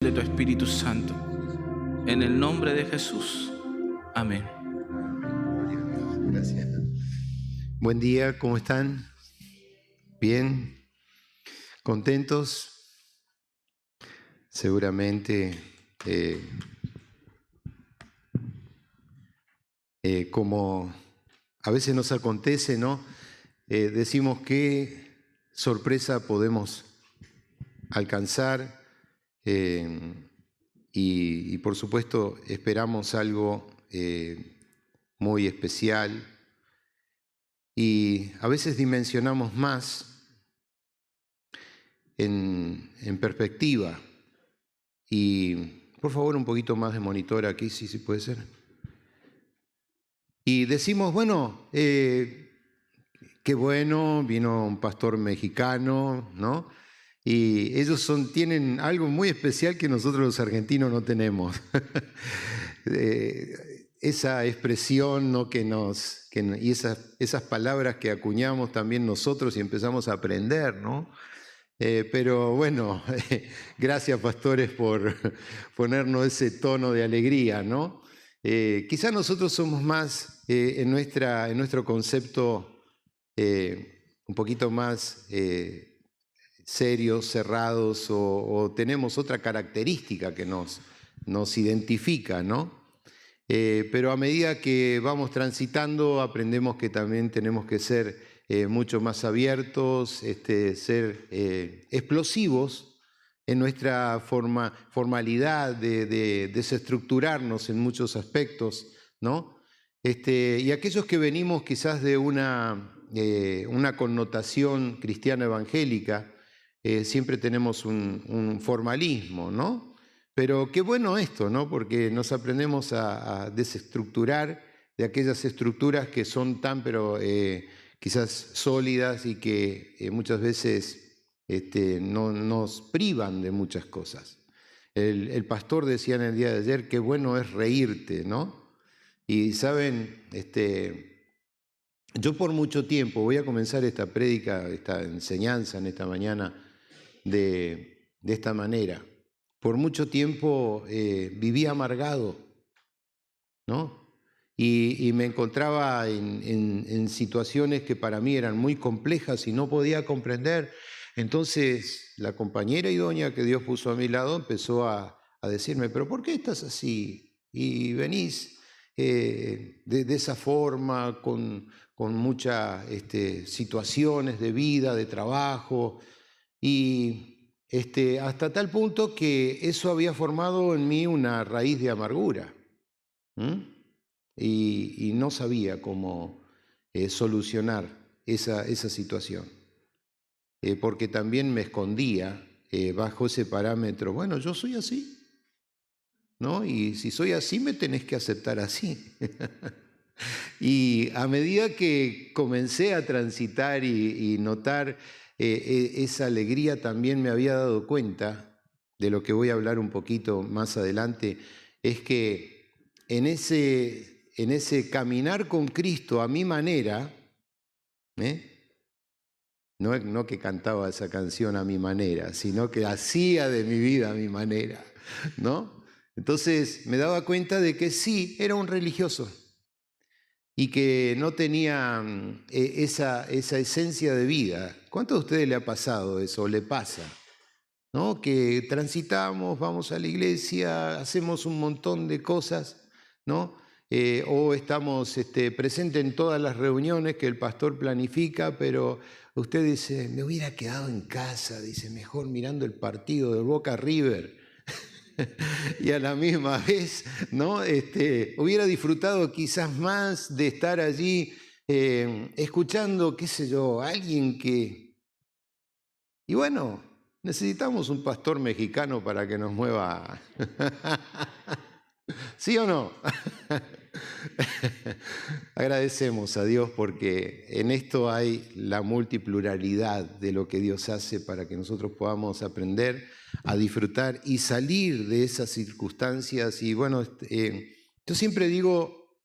de tu Espíritu Santo. En el nombre de Jesús. Amén. Gracias. Buen día, ¿cómo están? ¿Bien? ¿Contentos? Seguramente, como a veces nos acontece, ¿no? Decimos qué sorpresa podemos alcanzar y por supuesto esperamos algo muy especial y a veces dimensionamos más en perspectiva. Y por favor un poquito más de monitor aquí, sí puede ser. Y decimos, bueno, qué bueno, vino un pastor mexicano, ¿no? Y ellos tienen algo muy especial que nosotros los argentinos no tenemos. Esa expresión, ¿no? Y esas palabras que acuñamos también nosotros y empezamos a aprender, ¿no? Pero bueno, gracias pastores por ponernos ese tono de alegría, ¿no? Quizás nosotros somos más en nuestro concepto un poquito más serios, cerrados o tenemos otra característica que nos identifica, ¿no? Pero a medida que vamos transitando aprendemos que también tenemos que ser mucho más abiertos, ser explosivos en nuestra formalidad de desestructurarnos en muchos aspectos, ¿no? Y aquellos que venimos quizás de una connotación cristiana evangélica, siempre tenemos un formalismo, ¿no? Pero qué bueno esto, ¿no? Porque nos aprendemos a desestructurar de aquellas estructuras que son pero quizás sólidas y que muchas veces nos privan de muchas cosas. El pastor decía en el día de ayer, qué bueno es reírte, ¿no? Y saben, yo por mucho tiempo, voy a comenzar esta prédica, esta enseñanza en esta mañana de esta manera. Por mucho tiempo viví amargado, ¿no? Y me encontraba en situaciones que para mí eran muy complejas y no podía comprender. Entonces la compañera idónea que Dios puso a mi lado empezó a decirme, pero ¿por qué estás así? Y venís de esa forma, con muchas situaciones de vida, de trabajo, y hasta tal punto que eso había formado en mí una raíz de amargura. Y no sabía cómo solucionar esa situación, porque también me escondía bajo ese parámetro, bueno, yo soy así, ¿no? Y si soy así, me tenés que aceptar así. Y a medida que comencé a transitar y notar esa alegría, también me había dado cuenta de lo que voy a hablar un poquito más adelante, es que en ese caminar con Cristo a mi manera, no que cantaba esa canción a mi manera, sino que hacía de mi vida a mi manera, ¿no? Entonces me daba cuenta de que sí, era un religioso y que no tenía esa esencia de vida. ¿Cuántos de ustedes le ha pasado eso, o le pasa? ¿No? Que transitamos, vamos a la iglesia, hacemos un montón de cosas, ¿no? O estamos presentes en todas las reuniones que el pastor planifica, pero usted dice, me hubiera quedado en casa, dice, mejor mirando el partido de Boca River. Y a la misma vez, ¿no? Hubiera disfrutado quizás más de estar allí escuchando, qué sé yo, a alguien que... Y bueno, necesitamos un pastor mexicano para que nos mueva. ¿Sí o no? Agradecemos a Dios porque en esto hay la multipluralidad de lo que Dios hace para que nosotros podamos aprender a disfrutar y salir de esas circunstancias. Y bueno, yo siempre digo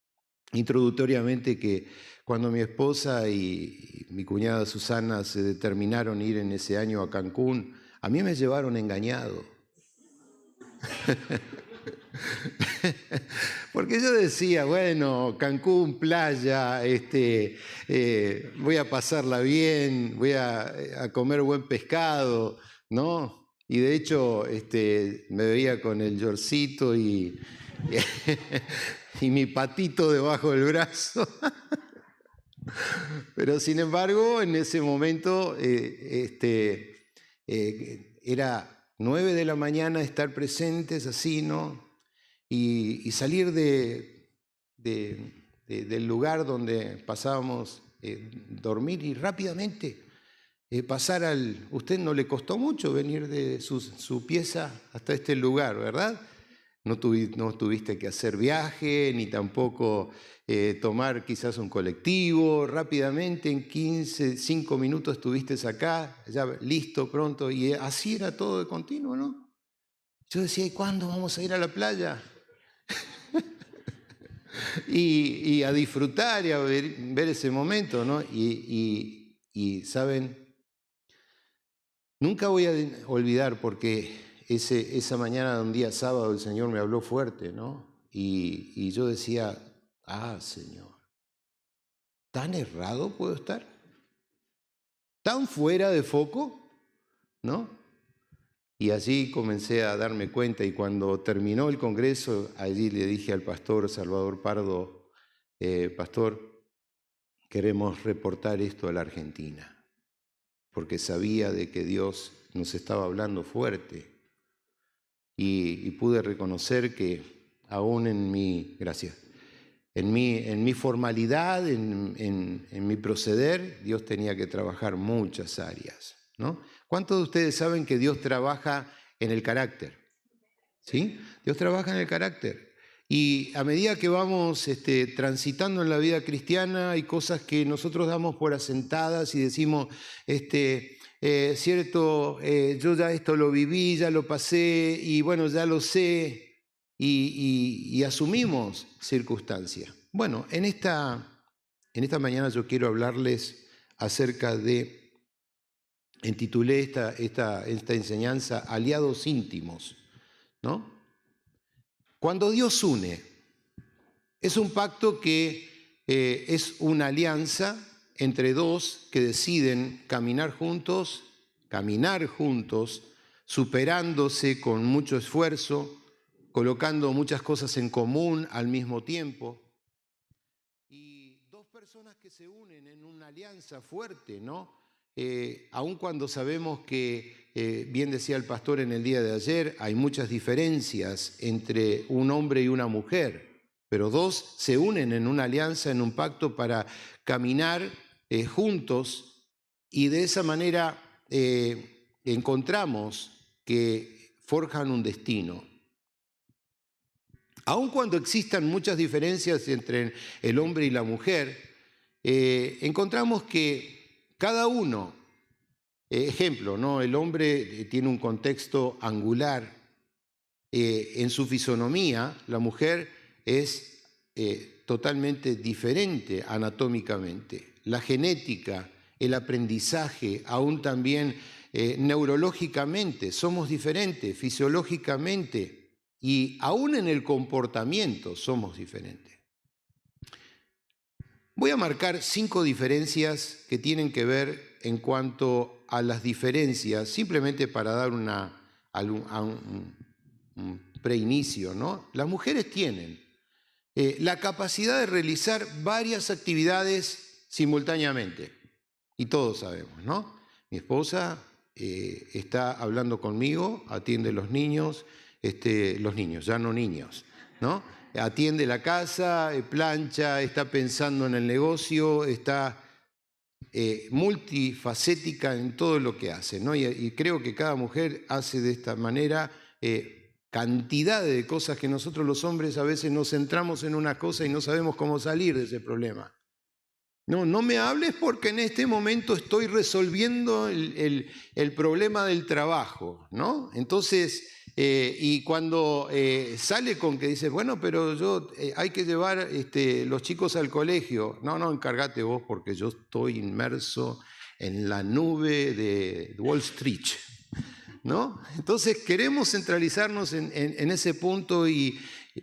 introductoriamente que cuando mi esposa y mi cuñada Susana se determinaron ir en ese año a Cancún, a mí me llevaron engañado. Porque yo decía, bueno, Cancún, playa, voy a pasarla bien, voy a comer buen pescado, ¿no? Y de hecho me veía con el yorcito y mi patito debajo del brazo. Pero sin embargo, en ese momento era 9 de la mañana estar presentes así, ¿no? Y salir del lugar donde pasábamos, dormir y rápidamente pasar al... Usted no le costó mucho venir de su pieza hasta este lugar, ¿verdad? No tuviste que hacer viaje, ni tampoco tomar quizás un colectivo. Rápidamente, en 5 minutos estuviste acá, ya listo, pronto. Y así era todo de continuo, ¿no? Yo decía, ¿y cuándo vamos a ir a la playa? y a disfrutar y a ver ese momento, ¿no? Y ¿saben? Nunca voy a olvidar porque esa mañana de un día sábado el Señor me habló fuerte, ¿no? Y yo decía, Señor, ¿tan errado puedo estar? ¿Tan fuera de foco? ¿No? Y allí comencé a darme cuenta y cuando terminó el congreso, allí le dije al pastor Salvador Pardo, pastor, queremos reportar esto a la Argentina, porque sabía de que Dios nos estaba hablando fuerte y pude reconocer que aún en mi formalidad, en mi proceder, Dios tenía que trabajar muchas áreas, ¿no? ¿Cuántos de ustedes saben que Dios trabaja en el carácter? ¿Sí? Dios trabaja en el carácter. Y a medida que vamos transitando en la vida cristiana, hay cosas que nosotros damos por asentadas y decimos, cierto, yo ya esto lo viví, ya lo pasé y bueno, ya lo sé y asumimos circunstancias. Bueno, en esta mañana yo quiero hablarles acerca de, intitulé esta enseñanza, aliados íntimos, ¿no? Cuando Dios une, es un pacto que es una alianza entre dos que deciden caminar juntos, superándose con mucho esfuerzo, colocando muchas cosas en común al mismo tiempo. Y dos personas que se unen en una alianza fuerte, ¿no? Aun cuando sabemos que, bien decía el pastor en el día de ayer, hay muchas diferencias entre un hombre y una mujer, pero dos se unen en una alianza, en un pacto para caminar juntos y de esa manera encontramos que forjan un destino. Aun cuando existan muchas diferencias entre el hombre y la mujer, encontramos que cada uno, ejemplo, ¿no? El hombre tiene un contexto angular en su fisonomía, la mujer es totalmente diferente anatómicamente. La genética, el aprendizaje, aún también neurológicamente, somos diferentes, fisiológicamente. Y aún en el comportamiento somos diferentes. Voy a marcar 5 diferencias que tienen que ver en cuanto a las diferencias, simplemente para dar un preinicio, ¿no? Las mujeres tienen la capacidad de realizar varias actividades simultáneamente. Y todos sabemos, ¿no? Mi esposa está hablando conmigo, atiende los niños, ya no niños, ¿no? Atiende la casa, plancha, está pensando en el negocio, está multifacética en todo lo que hace, ¿no? Y creo que cada mujer hace de esta manera cantidad de cosas que nosotros los hombres a veces nos centramos en una cosa y no sabemos cómo salir de ese problema. No me hables porque en este momento estoy resolviendo el problema del trabajo, ¿no? Entonces, y cuando sale con que dice, bueno, pero hay que llevar los chicos al colegio. No, encárgate vos porque yo estoy inmerso en la nube de Wall Street, ¿no? Entonces queremos centralizarnos en ese punto,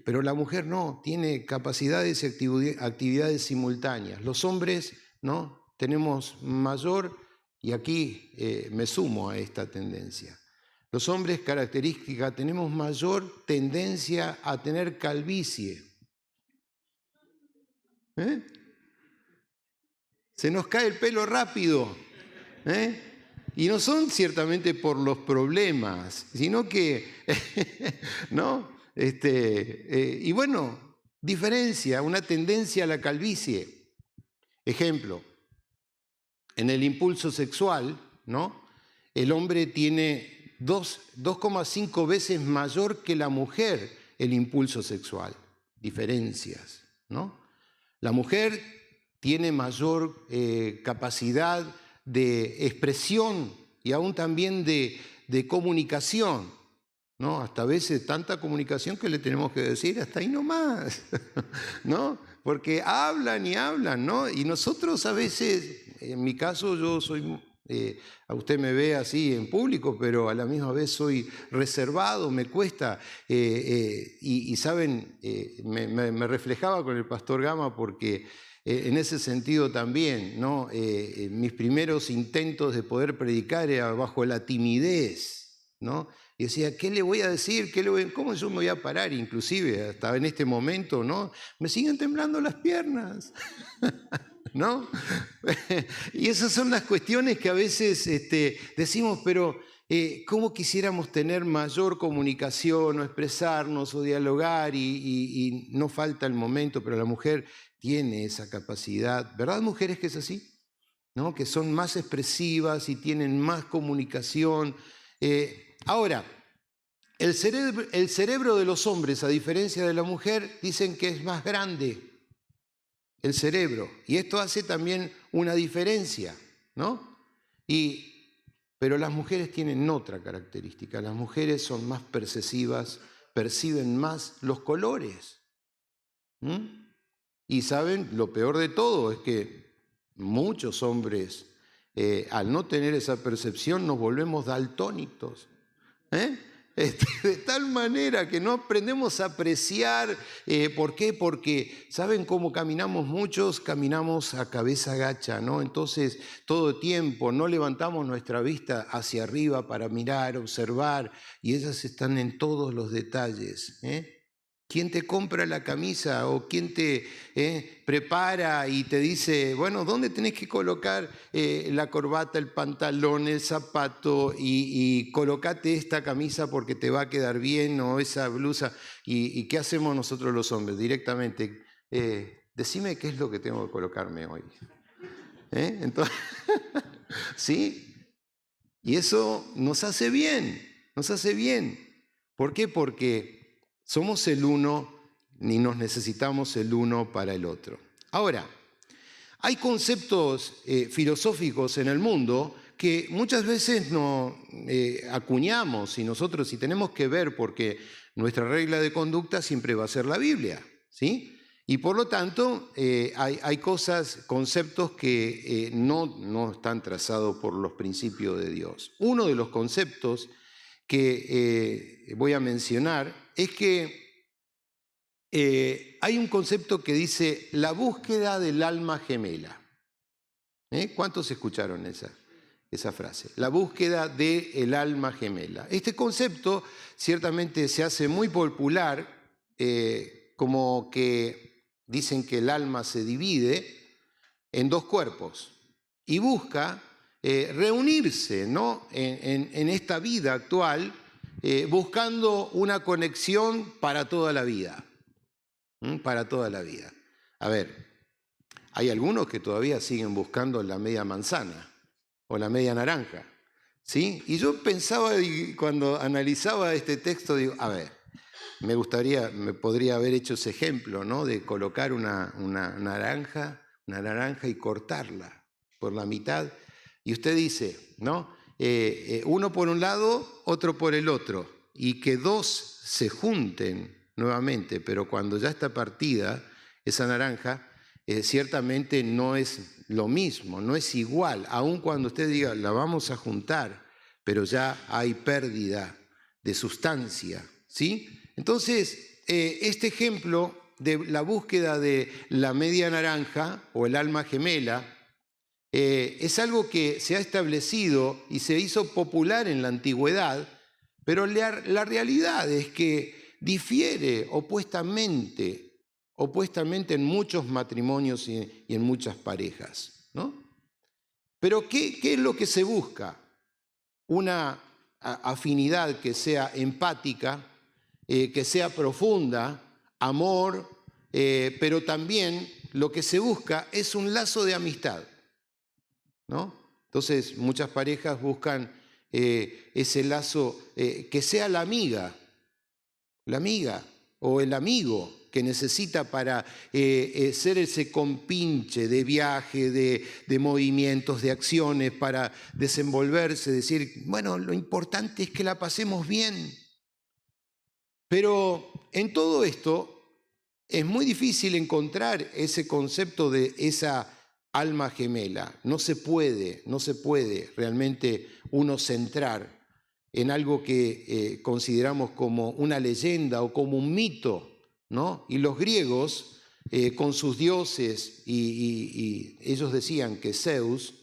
pero la mujer no, tiene capacidades y actividades simultáneas. Los hombres, ¿no? Tenemos mayor, y aquí me sumo a esta tendencia. Los hombres, característica, tenemos mayor tendencia a tener calvicie. Se nos cae el pelo rápido, y no son ciertamente por los problemas, sino que, ¿no? Y bueno, diferencia, una tendencia a la calvicie. Ejemplo, en el impulso sexual, ¿no? El hombre tiene 2,5 veces mayor que la mujer el impulso sexual. Diferencias, ¿no? La mujer tiene mayor capacidad de expresión y aún también de comunicación, ¿no? Hasta a veces tanta comunicación que le tenemos que decir hasta ahí nomás, ¿no? Porque hablan y hablan, ¿no? Y nosotros a veces, en mi caso yo soy, a usted me ve así en público, pero a la misma vez soy reservado, me cuesta, y saben, me reflejaba con el pastor Gama porque en ese sentido también, ¿no? Mis primeros intentos de poder predicar era bajo la timidez, ¿no? Y decía, ¿qué le voy a decir? ¿Cómo yo me voy a parar? Inclusive, hasta en este momento, ¿no? Me siguen temblando las piernas, ¿no? Y esas son las cuestiones que a veces decimos, pero ¿cómo quisiéramos tener mayor comunicación o expresarnos o dialogar? Y no falta el momento, pero la mujer tiene esa capacidad. ¿Verdad, mujeres, que es así? ¿No? Que son más expresivas y tienen más comunicación. Ahora, el cerebro de los hombres, a diferencia de la mujer, dicen que es más grande el cerebro. Y esto hace también una diferencia, ¿no? Pero las mujeres tienen otra característica. Las mujeres son más perceptivas, perciben más los colores. Y saben, lo peor de todo es que muchos hombres, al no tener esa percepción, nos volvemos daltónicos. De tal manera que no aprendemos a apreciar. ¿Por qué? Porque ¿saben cómo caminamos muchos? Caminamos a cabeza gacha, ¿no? Entonces, todo el tiempo no levantamos nuestra vista hacia arriba para mirar, observar, y ellas están en todos los detalles. ¿Quién te compra la camisa o quién te prepara y te dice, bueno, ¿dónde tenés que colocar la corbata, el pantalón, el zapato y colocate esta camisa porque te va a quedar bien o esa blusa? ¿Y qué hacemos nosotros los hombres? Directamente, decime qué es lo que tengo que colocarme hoy. Entonces, ¿sí? Y eso nos hace bien, nos hace bien. ¿Por qué? Porque somos el uno, ni nos necesitamos el uno para el otro. Ahora, hay conceptos filosóficos en el mundo que muchas veces no acuñamos y nosotros sí tenemos que ver, porque nuestra regla de conducta siempre va a ser la Biblia, ¿sí? Y por lo tanto hay conceptos que no están trazados por los principios de Dios. Uno de los conceptos que voy a mencionar es que hay un concepto que dice la búsqueda del alma gemela. ¿Cuántos escucharon esa frase? La búsqueda del alma gemela. Este concepto ciertamente se hace muy popular, como que dicen que el alma se divide en dos cuerpos y busca reunirse, ¿no? en esta vida actual, buscando una conexión para toda la vida. Para toda la vida. A ver, hay algunos que todavía siguen buscando la media manzana o la media naranja, ¿sí? Y yo pensaba, cuando analizaba este texto, digo, a ver, me podría haber hecho ese ejemplo, ¿no? De colocar una naranja y cortarla por la mitad. Y usted dice, ¿no? Uno por un lado, otro por el otro, y que dos se junten nuevamente, pero cuando ya está partida esa naranja, ciertamente no es lo mismo, no es igual, aun cuando usted diga, la vamos a juntar, pero ya hay pérdida de sustancia, ¿sí? Entonces, este ejemplo de la búsqueda de la media naranja o el alma gemela es algo que se ha establecido y se hizo popular en la antigüedad, pero la realidad es que difiere opuestamente en muchos matrimonios y en muchas parejas, ¿no? Pero ¿qué es lo que se busca? Una afinidad que sea empática, que sea profunda, amor, pero también lo que se busca es un lazo de amistad, ¿no? Entonces, muchas parejas buscan ese lazo que sea la amiga o el amigo que necesita para ser ese compinche de viaje, de movimientos, de acciones, para desenvolverse, decir, bueno, lo importante es que la pasemos bien. Pero en todo esto es muy difícil encontrar ese concepto de esa alma gemela. No se puede realmente uno centrar en algo que consideramos como una leyenda o como un mito, ¿no? Y los griegos, con sus dioses, y ellos decían que Zeus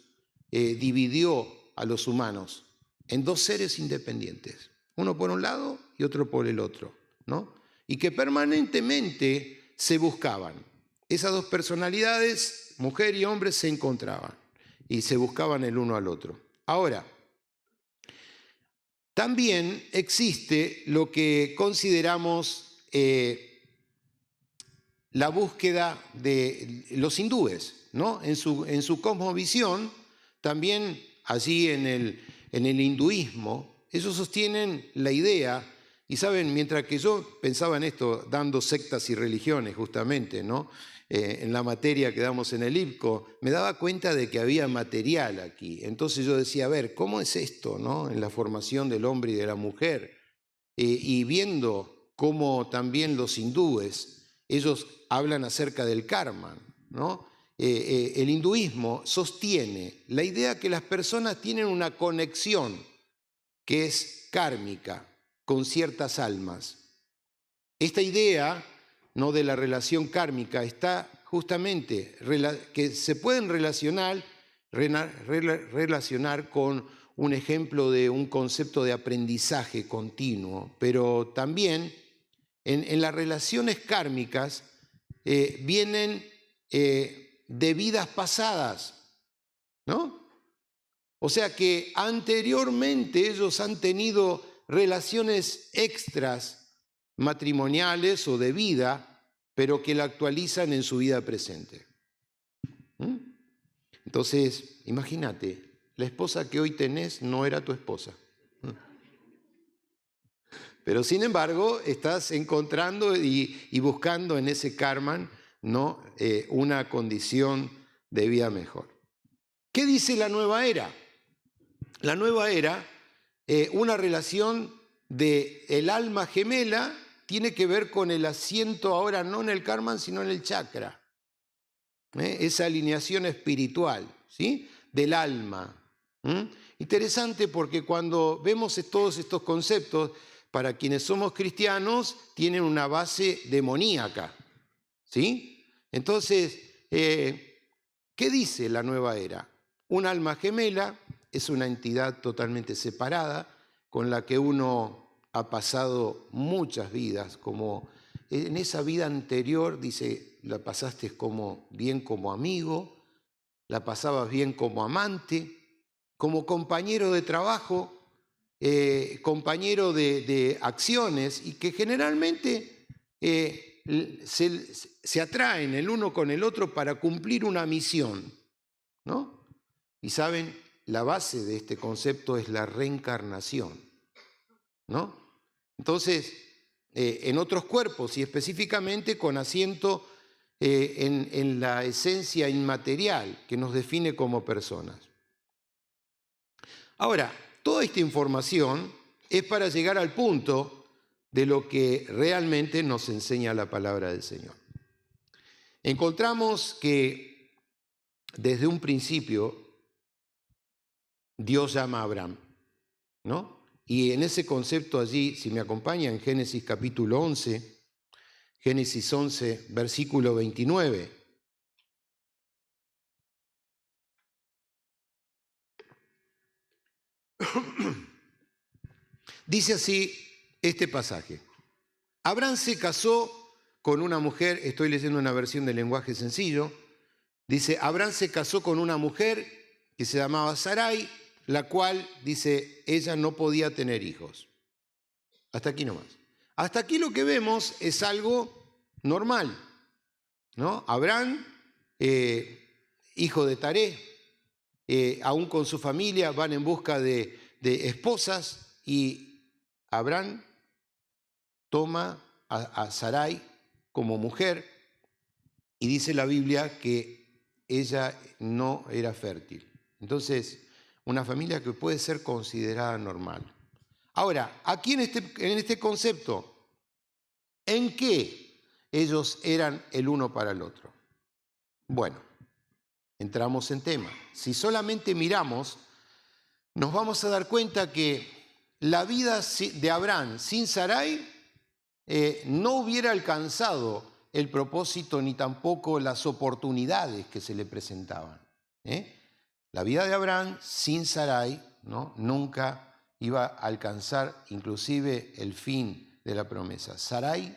dividió a los humanos en dos seres independientes, uno por un lado y otro por el otro, ¿no? Y que permanentemente se buscaban. Esas dos personalidades, mujer y hombre, se encontraban y se buscaban el uno al otro. Ahora, también existe lo que consideramos la búsqueda de los hindúes, ¿no? En su cosmovisión, también allí en el hinduismo, ellos sostienen la idea, y saben, mientras que yo pensaba en esto, dando sectas y religiones justamente, ¿no? En la materia que damos en el IPCO, me daba cuenta de que había material aquí. Entonces yo decía, a ver, ¿cómo es esto, ¿no? En la formación del hombre y de la mujer. Y viendo cómo también los hindúes, ellos hablan acerca del karma, ¿no? El hinduismo sostiene la idea que las personas tienen una conexión que es kármica con ciertas almas. Esta idea, ¿no?, de la relación kármica está justamente que se pueden relacionar con un ejemplo de un concepto de aprendizaje continuo, pero también en las relaciones kármicas vienen de vidas pasadas, ¿no? O sea que anteriormente ellos han tenido relaciones extras matrimoniales o de vida, pero que la actualizan en su vida presente. Entonces, imagínate, la esposa que hoy tenés no era tu esposa. Pero sin embargo, estás encontrando y buscando en ese karma, ¿no?, una condición de vida mejor. ¿Qué dice la nueva era? La nueva era, una relación del alma gemela, tiene que ver con el asiento ahora no en el karma, sino en el chakra. Esa alineación espiritual, ¿sí?, del alma. Interesante porque cuando vemos todos estos conceptos, para quienes somos cristianos, tienen una base demoníaca, ¿sí? Entonces, ¿qué dice la nueva era? Un alma gemela es una entidad totalmente separada con la que uno ha pasado muchas vidas, como en esa vida anterior, dice, la pasaste bien como amigo, la pasabas bien como amante, como compañero de trabajo, compañero de acciones, y que generalmente se atraen el uno con el otro para cumplir una misión, ¿no? Y saben, la base de este concepto es la reencarnación, ¿no? Entonces, en otros cuerpos y específicamente con asiento en la esencia inmaterial que nos define como personas. Ahora, toda esta información es para llegar al punto de lo que realmente nos enseña la palabra del Señor. Encontramos que desde un principio Dios llama a Abraham. ¿no? Y en ese concepto allí, si me acompaña en Génesis capítulo 11, Génesis 11, versículo 29. Dice así este pasaje. Abraham se casó con una mujer, estoy leyendo una versión del lenguaje sencillo, dice, Abraham se casó con una mujer que se llamaba Sarai, la cual, dice, ella no podía tener hijos. Hasta aquí nomás. Hasta aquí lo que vemos es algo normal, ¿no? Abraham, hijo de Taré, aún con su familia van en busca de esposas y Abraham toma a Sarai como mujer y dice la Biblia que ella no era fértil. Entonces, una familia que puede ser considerada normal. Ahora, aquí en este concepto, ¿en qué ellos eran el uno para el otro? Bueno, entramos en tema. Si solamente miramos, nos vamos a dar cuenta que la vida de Abraham sin Sarai no hubiera alcanzado el propósito ni tampoco las oportunidades que se le presentaban. La vida de Abraham sin Sarai, ¿no? Nunca iba a alcanzar inclusive el fin de la promesa. Sarai,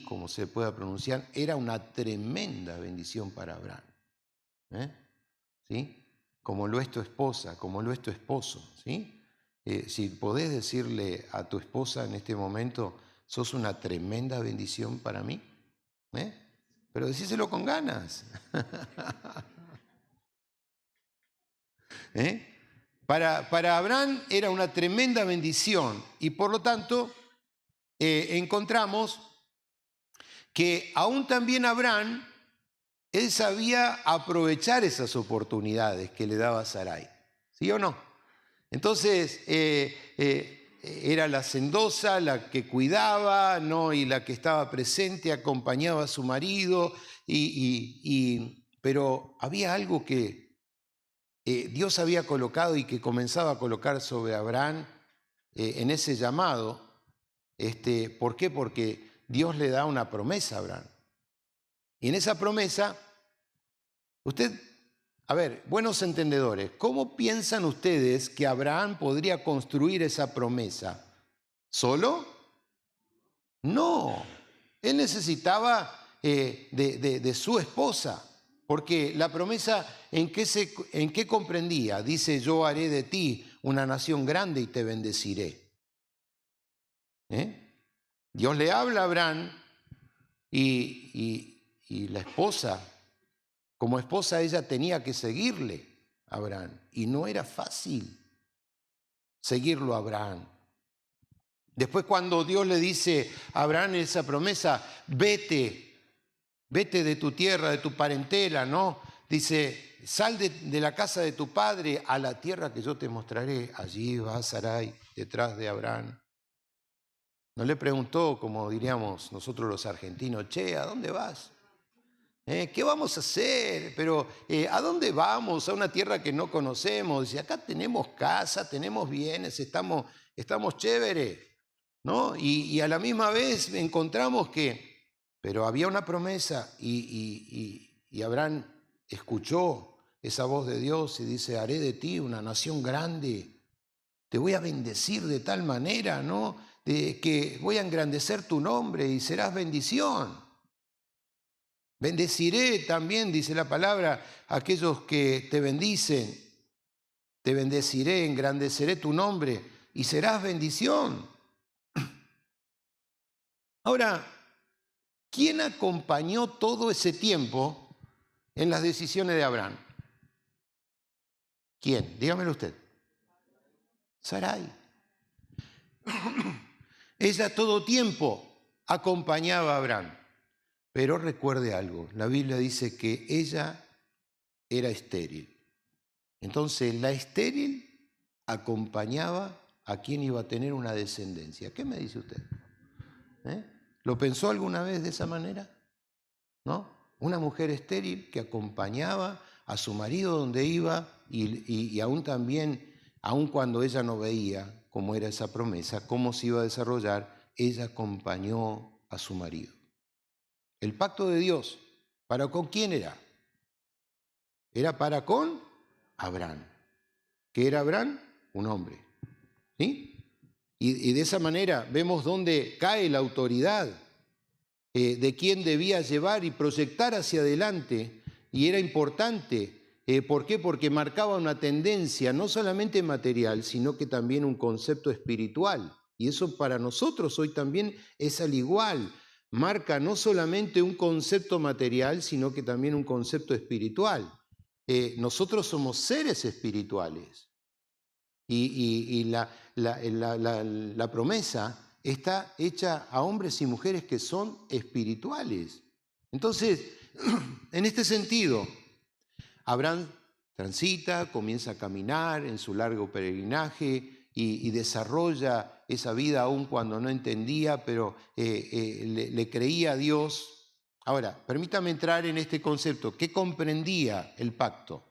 como se pueda pronunciar, era una tremenda bendición para Abraham. ¿Sí? Como lo es tu esposa, como lo es tu esposo. ¿Sí? Si podés decirle a tu esposa en este momento, sos una tremenda bendición para mí, pero decíselo con ganas. Para Abraham era una tremenda bendición y por lo tanto encontramos que aún también Abraham, él sabía aprovechar esas oportunidades que le daba Sarai, ¿sí o no? Entonces era la hacendosa, la que cuidaba, ¿no? Y la que estaba presente, acompañaba a su marido, pero había algo que Dios había colocado y que comenzaba a colocar sobre Abraham en ese llamado. ¿Por qué? Porque Dios le da una promesa a Abraham. Y en esa promesa, buenos entendedores, ¿cómo piensan ustedes que Abraham podría construir esa promesa? ¿Solo? No. Él necesitaba de su esposa. Porque la promesa, ¿en qué comprendía? Dice, yo haré de ti una nación grande y te bendeciré. Dios le habla a Abraham y la esposa, como esposa ella tenía que seguirle a Abraham. Y no era fácil seguirlo a Abraham. Después cuando Dios le dice a Abraham esa promesa, vete de tu tierra, de tu parentela, ¿no? Dice, sal de la casa de tu padre a la tierra que yo te mostraré. Allí va Sarai detrás de Abraham. No le preguntó, como diríamos nosotros los argentinos, che, ¿a dónde vas? ¿Qué vamos a hacer? Pero ¿a dónde vamos? A una tierra que no conocemos. Dice, acá tenemos casa, tenemos bienes, estamos chéveres, ¿no? Y a la misma vez encontramos pero había una promesa y Abraham escuchó esa voz de Dios y dice, haré de ti una nación grande, te voy a bendecir de tal manera, ¿no? De que voy a engrandecer tu nombre y serás bendición. Bendeciré también, dice la palabra, a aquellos que te bendicen, te bendeciré, engrandeceré tu nombre y serás bendición. Ahora, ¿quién acompañó todo ese tiempo en las decisiones de Abraham? ¿Quién? Dígamelo usted. Sarai. Ella todo tiempo acompañaba a Abraham. Pero recuerde algo, la Biblia dice que ella era estéril. Entonces la estéril acompañaba a quien iba a tener una descendencia. ¿Qué me dice usted? ¿Lo pensó alguna vez de esa manera? ¿No? Una mujer estéril que acompañaba a su marido donde iba y aún también aun cuando ella no veía cómo era esa promesa, cómo se iba a desarrollar, ella acompañó a su marido. El pacto de Dios, ¿para con quién era? Era para con Abraham. ¿Qué era Abraham? Un hombre. ¿Sí? Y de esa manera vemos dónde cae la autoridad de quién debía llevar y proyectar hacia adelante. Y era importante. ¿Por qué? Porque marcaba una tendencia no solamente material, sino que también un concepto espiritual. Y eso para nosotros hoy también es al igual. Marca no solamente un concepto material, sino que también un concepto espiritual. Nosotros somos seres espirituales. Y la promesa está hecha a hombres y mujeres que son espirituales. Entonces, en este sentido, Abraham transita, comienza a caminar en su largo peregrinaje y desarrolla esa vida aún cuando no entendía, pero le creía a Dios. Ahora, permítame entrar en este concepto. ¿Qué comprendía el pacto?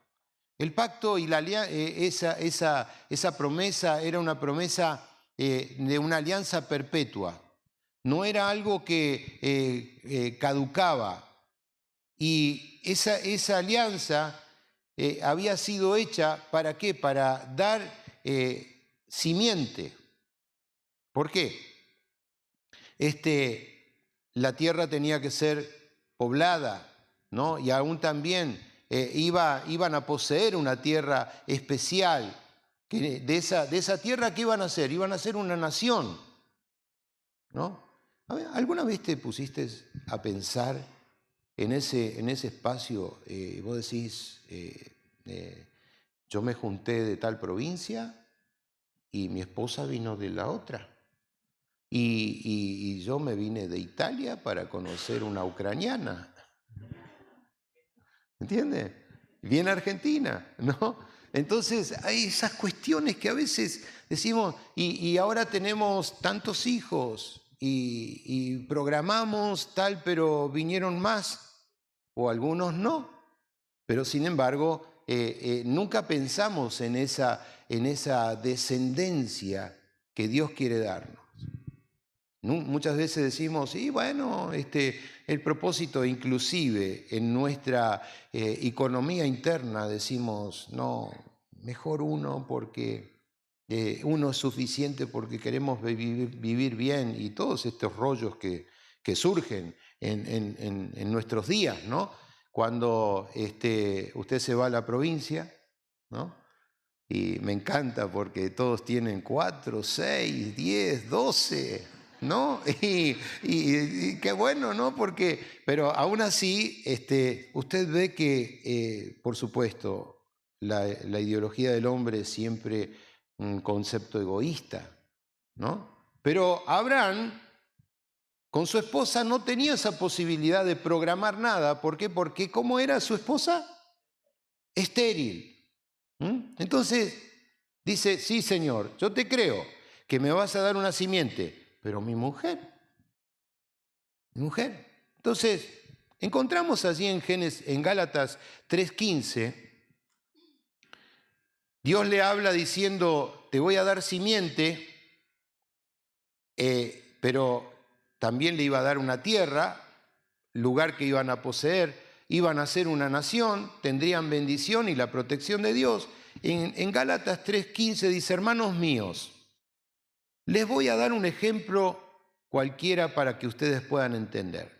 El pacto y esa promesa era una promesa de una alianza perpetua. No era algo que caducaba. Y esa alianza había sido hecha, ¿para qué? Para dar simiente. ¿Por qué? La tierra tenía que ser poblada, ¿no? Y aún también iban a poseer una tierra especial. De esa tierra, ¿qué iban a hacer? Iban a ser una nación, ¿no? A ver, ¿alguna vez te pusiste a pensar en ese espacio? Vos decís, yo me junté de tal provincia y mi esposa vino de la otra. Y yo me vine de Italia para conocer una ucraniana. ¿Entiendes? Viene a Argentina, ¿no? Entonces hay esas cuestiones que a veces decimos, y ahora tenemos tantos hijos y programamos tal, pero vinieron más, o algunos no. Pero sin embargo, nunca pensamos en esa descendencia que Dios quiere darnos. Muchas veces decimos, sí, bueno, el propósito inclusive en nuestra economía interna decimos, no, mejor uno porque uno es suficiente porque queremos vivir bien y todos estos rollos que surgen en nuestros días, ¿no? Cuando usted se va a la provincia, ¿no? Y me encanta porque todos tienen 4, 6, 10, 12, ¿no? Y qué bueno, ¿no? Pero aún así, usted ve que, por supuesto, la ideología del hombre es siempre un concepto egoísta, ¿no? Pero Abraham, con su esposa, no tenía esa posibilidad de programar nada. ¿Por qué? Porque ¿cómo era su esposa? Estéril. Entonces dice, sí, Señor, yo te creo que me vas a dar una simiente, pero mi mujer. Entonces, encontramos allí en Gálatas 3:15, Dios le habla diciendo, te voy a dar simiente, pero también le iba a dar una tierra, lugar que iban a poseer, iban a ser una nación, tendrían bendición y la protección de Dios. En Gálatas 3:15 dice, hermanos míos, les voy a dar un ejemplo cualquiera para que ustedes puedan entender.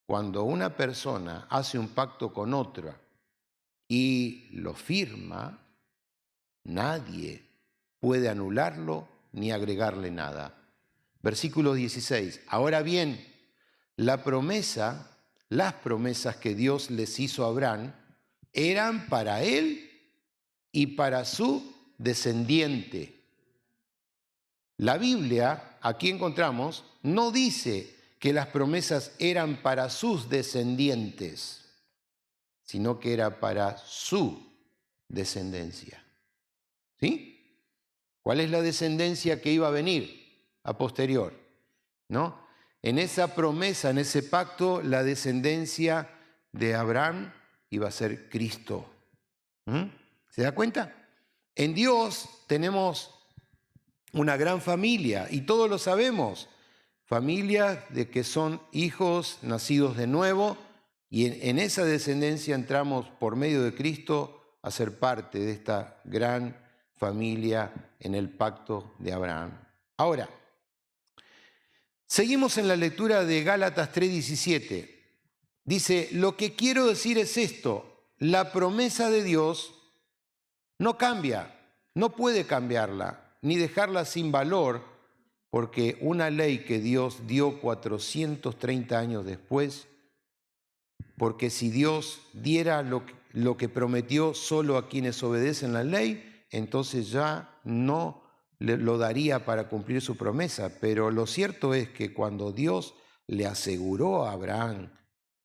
Cuando una persona hace un pacto con otra y lo firma, nadie puede anularlo ni agregarle nada. Versículo 16. Ahora bien, las promesas que Dios les hizo a Abraham eran para él y para su descendiente. La Biblia, aquí encontramos, no dice que las promesas eran para sus descendientes, sino que era para su descendencia. ¿Sí? ¿Cuál es la descendencia que iba a venir a posterior? ¿No? En esa promesa, en ese pacto, la descendencia de Abraham iba a ser Cristo. ¿Se da cuenta? En Dios tenemos una gran familia y todos lo sabemos. Familia de que son hijos nacidos de nuevo y en esa descendencia entramos por medio de Cristo a ser parte de esta gran familia en el pacto de Abraham. Ahora, seguimos en la lectura de Gálatas 3:17. Dice, lo que quiero decir es esto, la promesa de Dios no cambia, no puede cambiarla, ni dejarla sin valor, porque una ley que Dios dio 430 años después, porque si Dios diera lo que prometió solo a quienes obedecen la ley, entonces ya no lo daría para cumplir su promesa. Pero lo cierto es que cuando Dios le aseguró a Abraham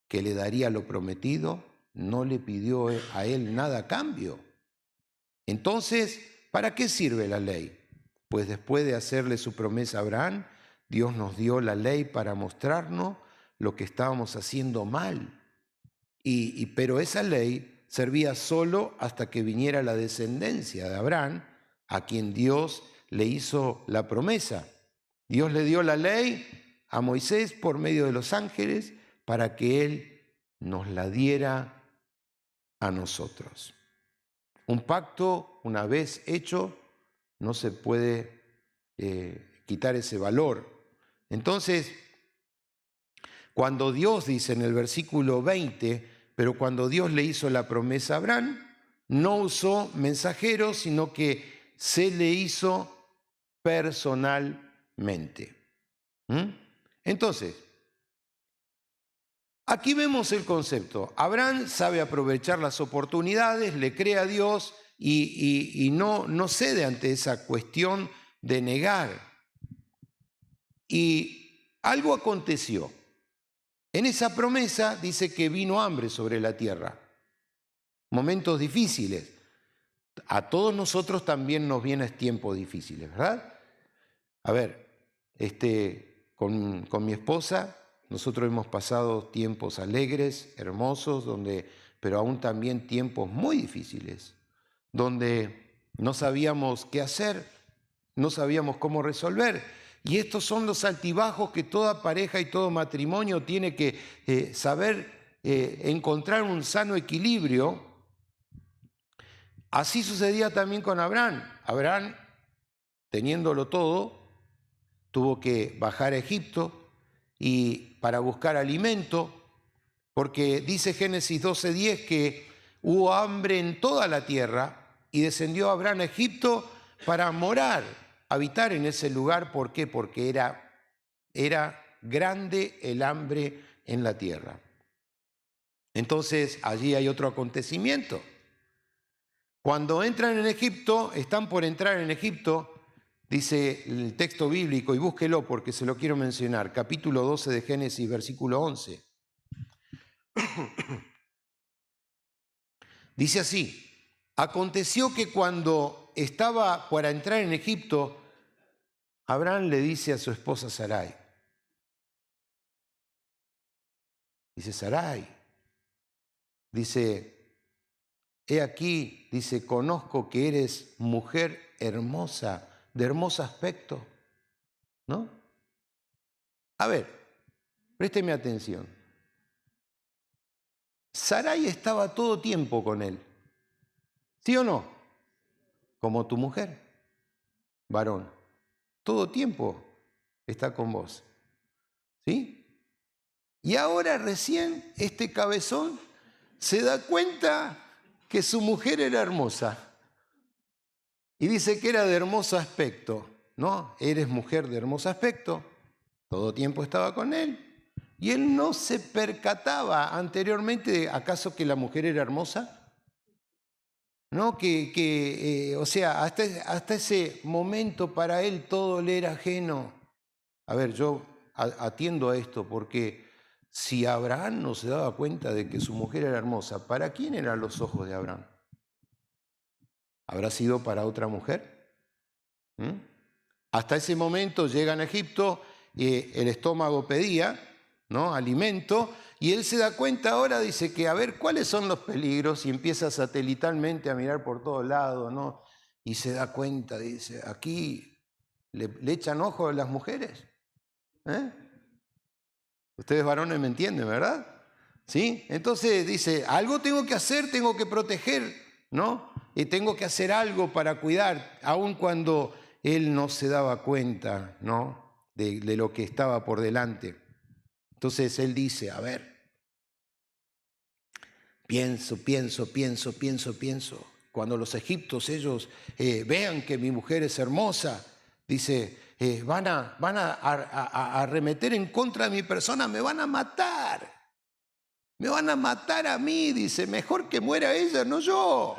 que le daría lo prometido, no le pidió a él nada a cambio. Entonces, ¿para qué sirve la ley? Pues después de hacerle su promesa a Abraham, Dios nos dio la ley para mostrarnos lo que estábamos haciendo mal. Pero esa ley servía solo hasta que viniera la descendencia de Abraham, a quien Dios le hizo la promesa. Dios le dio la ley a Moisés por medio de los ángeles para que él nos la diera a nosotros. Un pacto, una vez hecho, no se puede quitar ese valor. Entonces, cuando Dios dice en el versículo 20, pero cuando Dios le hizo la promesa a Abraham, no usó mensajeros, sino que se le hizo personalmente. Entonces, aquí vemos el concepto. Abraham sabe aprovechar las oportunidades, le cree a Dios y no cede ante esa cuestión de negar. Y algo aconteció. En esa promesa dice que vino hambre sobre la tierra. Momentos difíciles. A todos nosotros también nos vienen tiempos difíciles, ¿verdad? A ver, con mi esposa, nosotros hemos pasado tiempos alegres, hermosos, pero aún también tiempos muy difíciles, donde no sabíamos qué hacer, no sabíamos cómo resolver. Y estos son los altibajos que toda pareja y todo matrimonio tiene que saber encontrar un sano equilibrio. Así sucedía también con Abraham. Abraham, teniéndolo todo, tuvo que bajar a Egipto y para buscar alimento, porque dice Génesis 12:10 que hubo hambre en toda la tierra y descendió Abraham a Egipto para morar, habitar en ese lugar. ¿Por qué? Porque era grande el hambre en la tierra. Entonces allí hay otro acontecimiento. Cuando entran en Egipto, están por entrar en Egipto, dice el texto bíblico, y búsquelo porque se lo quiero mencionar, capítulo 12 de Génesis, versículo 11. Dice así, aconteció que cuando estaba para entrar en Egipto, Abraham le dice a su esposa Sarai, dice Sarai, dice, he aquí, dice, conozco que eres mujer hermosa, de hermoso aspecto, ¿no? A ver, présteme atención. Sarai estaba todo tiempo con él, ¿sí o no? Como tu mujer, varón, todo tiempo está con vos, ¿sí? Y ahora recién este cabezón se da cuenta que su mujer era hermosa y dice que era de hermoso aspecto, ¿no? Eres mujer de hermoso aspecto, todo tiempo estaba con él y él no se percataba anteriormente, ¿acaso que la mujer era hermosa? ¿No? O sea, hasta ese momento para él todo le era ajeno. A ver, yo atiendo a esto porque si Abraham no se daba cuenta de que su mujer era hermosa, ¿para quién eran los ojos de Abraham? ¿Habrá sido para otra mujer? Hasta ese momento llegan a Egipto, el estómago pedía, ¿no?, alimento, y él se da cuenta ahora, dice que a ver cuáles son los peligros, y empieza satelitalmente a mirar por todos lados, ¿no? y se da cuenta, dice, aquí le echan ojo a las mujeres. Ustedes varones me entienden, ¿verdad? ¿Sí? Entonces dice, algo tengo que hacer, tengo que proteger, ¿no? Y tengo que hacer algo para cuidar, aun cuando él no se daba cuenta, ¿no? De lo que estaba por delante. Entonces él dice, a ver, pienso. Cuando los egipcios, ellos vean que mi mujer es hermosa, dice, van a arremeter en contra de mi persona, me van a matar. Me van a matar a mí, dice, mejor que muera ella, no yo.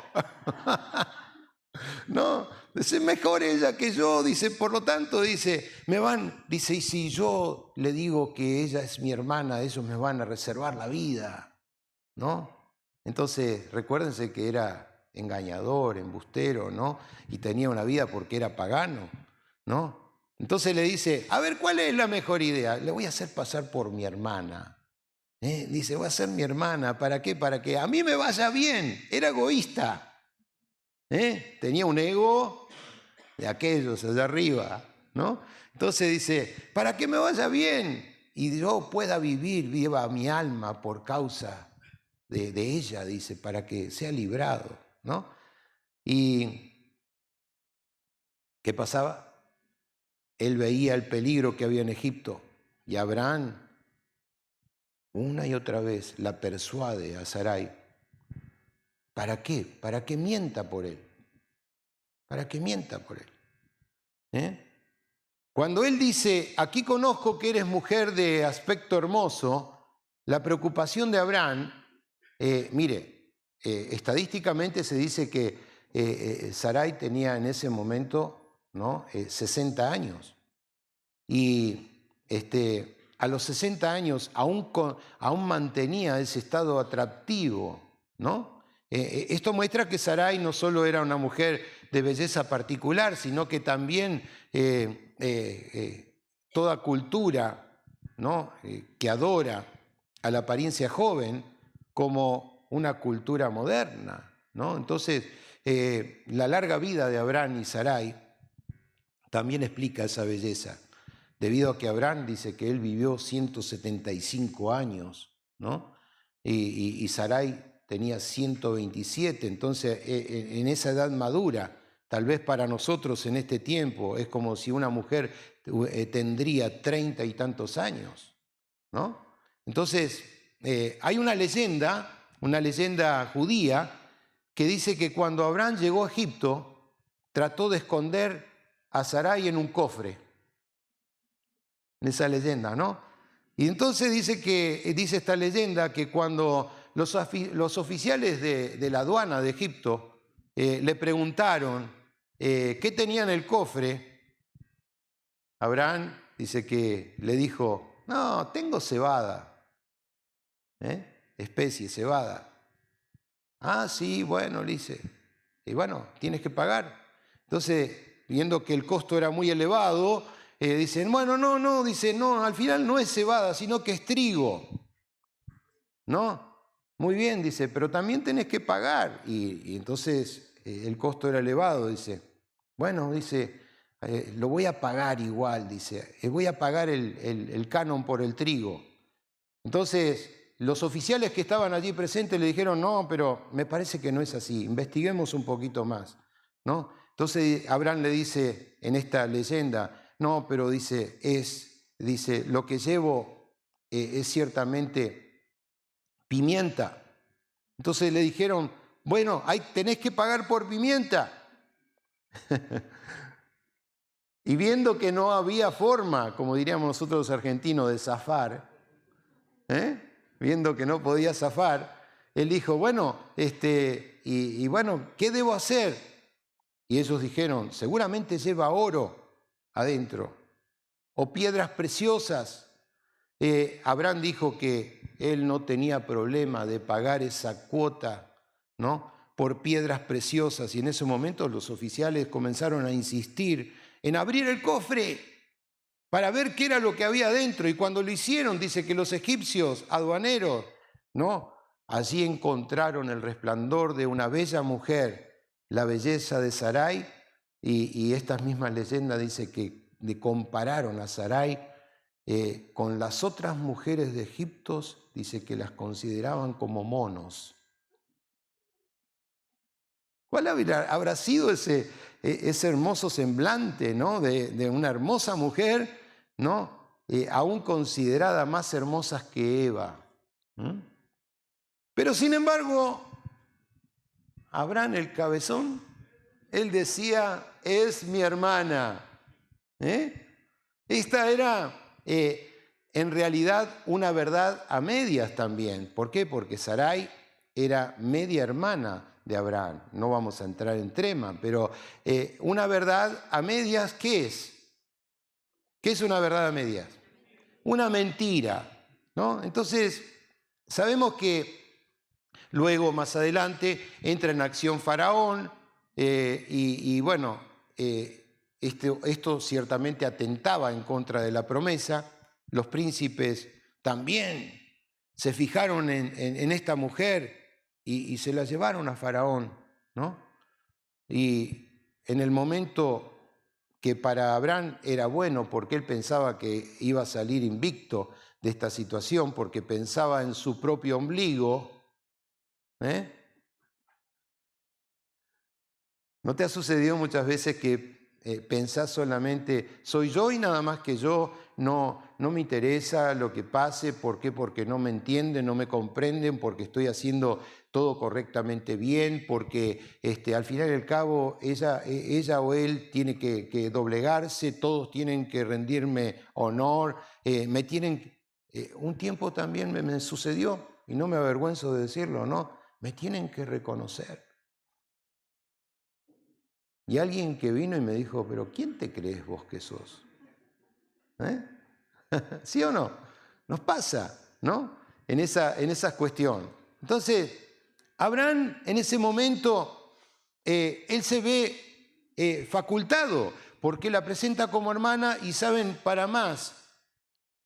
No, dice, mejor ella que yo, dice, por lo tanto, dice, dice, y si yo le digo que ella es mi hermana, ellos me van a reservar la vida, ¿no? Entonces, recuérdense que era engañador, embustero, ¿no? Y tenía una vida porque era pagano, ¿no? Entonces le dice, a ver, ¿cuál es la mejor idea? Le voy a hacer pasar por mi hermana. Dice, voy a ser mi hermana, ¿para qué? Para que a mí me vaya bien. Era egoísta. Tenía un ego de aquellos allá arriba, ¿no? Entonces dice, para que me vaya bien y yo pueda vivir, viva mi alma por causa de ella, dice, para que sea librado, ¿no? ¿Y qué pasaba? Él veía el peligro que había en Egipto y Abraham una y otra vez la persuade a Sarai. ¿Para qué? Para que mienta por él. Para que mienta por él. Cuando él dice, aquí conozco que eres mujer de aspecto hermoso, la preocupación de Abraham, estadísticamente se dice que Sarai tenía en ese momento, ¿no? 60 años. Y a los 60 años aún mantenía ese estado atractivo, ¿no? Esto muestra que Sarai no solo era una mujer de belleza particular, sino que también toda cultura, ¿no? Que adora a la apariencia joven como una cultura moderna, ¿no? Entonces, la larga vida de Abraham y Sarai también explica esa belleza. Debido a que Abraham dice que él vivió 175 años, ¿no? Y Sarai tenía 127, entonces en esa edad madura, tal vez para nosotros en este tiempo es como si una mujer tendría 30 y tantos años, ¿no? Entonces hay una leyenda judía que dice que cuando Abraham llegó a Egipto, trató de esconder a Sarai en un cofre. En esa leyenda, ¿no? Y entonces dice esta leyenda que cuando los oficiales de la aduana de Egipto le preguntaron qué tenía en el cofre, Abraham dice que le dijo, no, tengo cebada, especie, cebada. Ah, sí, bueno, le dice, y bueno, tienes que pagar. Entonces, viendo que el costo era muy elevado, dicen, bueno, no, dice, no, al final no es cebada, sino que es trigo. ¿No? Muy bien, dice, pero también tenés que pagar. Y entonces el costo era elevado, dice. Bueno, dice, lo voy a pagar igual, dice, voy a pagar el canon por el trigo. Entonces, los oficiales que estaban allí presentes le dijeron, no, pero me parece que no es así, investiguemos un poquito más, ¿no? Entonces Abraham le dice en esta leyenda, no, pero dice, lo que llevo es ciertamente pimienta. Entonces le dijeron, bueno, tenés que pagar por pimienta. Y viendo que no había forma, como diríamos nosotros los argentinos, de zafar, viendo que no podía zafar, él dijo, bueno, bueno, ¿qué debo hacer? Y ellos dijeron, seguramente lleva oro adentro, o piedras preciosas. Abraham dijo que él no tenía problema de pagar esa cuota, ¿no? Por piedras preciosas, y en ese momento los oficiales comenzaron a insistir en abrir el cofre para ver qué era lo que había adentro, y cuando lo hicieron, dice que los egipcios aduaneros, ¿no? Allí encontraron el resplandor de una bella mujer, la belleza de Sarai, y estas mismas leyendas dice que le compararon a Sarai con las otras mujeres de Egipto, dice que las consideraban como monos. ¿Cuál habrá sido ese hermoso semblante, ¿no? de una hermosa mujer, ¿no? Aún considerada más hermosas que Eva? Pero sin embargo, Abraham el cabezón, él decía, es mi hermana. Esta era en realidad una verdad a medias también. ¿Por qué? Porque Sarai era media hermana de Abraham. No vamos a entrar en tema, pero una verdad a medias, ¿qué es? ¿Qué es una verdad a medias? Una mentira, ¿no? Entonces, sabemos que luego, más adelante, entra en acción Faraón y bueno, esto ciertamente atentaba en contra de la promesa. Los príncipes también se fijaron en esta mujer y se la llevaron a Faraón, ¿no? Y en el momento que para Abraham era bueno, porque él pensaba que iba a salir invicto de esta situación, porque pensaba en su propio ombligo, ¿no te ha sucedido muchas veces que pensás solamente, soy yo y nada más que yo, no me interesa lo que pase? ¿Por qué? Porque no me entienden, no me comprenden, porque estoy haciendo todo correctamente bien, porque al final y al cabo ella o él tiene que doblegarse, todos tienen que rendirme honor, me tienen... un tiempo también me sucedió, y no me avergüenzo de decirlo, ¿no? Me tienen que reconocer. Y alguien que vino y me dijo, pero ¿quién te crees vos que sos? ¿Sí o no? Nos pasa, ¿no? En esa cuestión. Entonces, Abraham en ese momento, él se ve facultado, porque la presenta como hermana y saben, para más,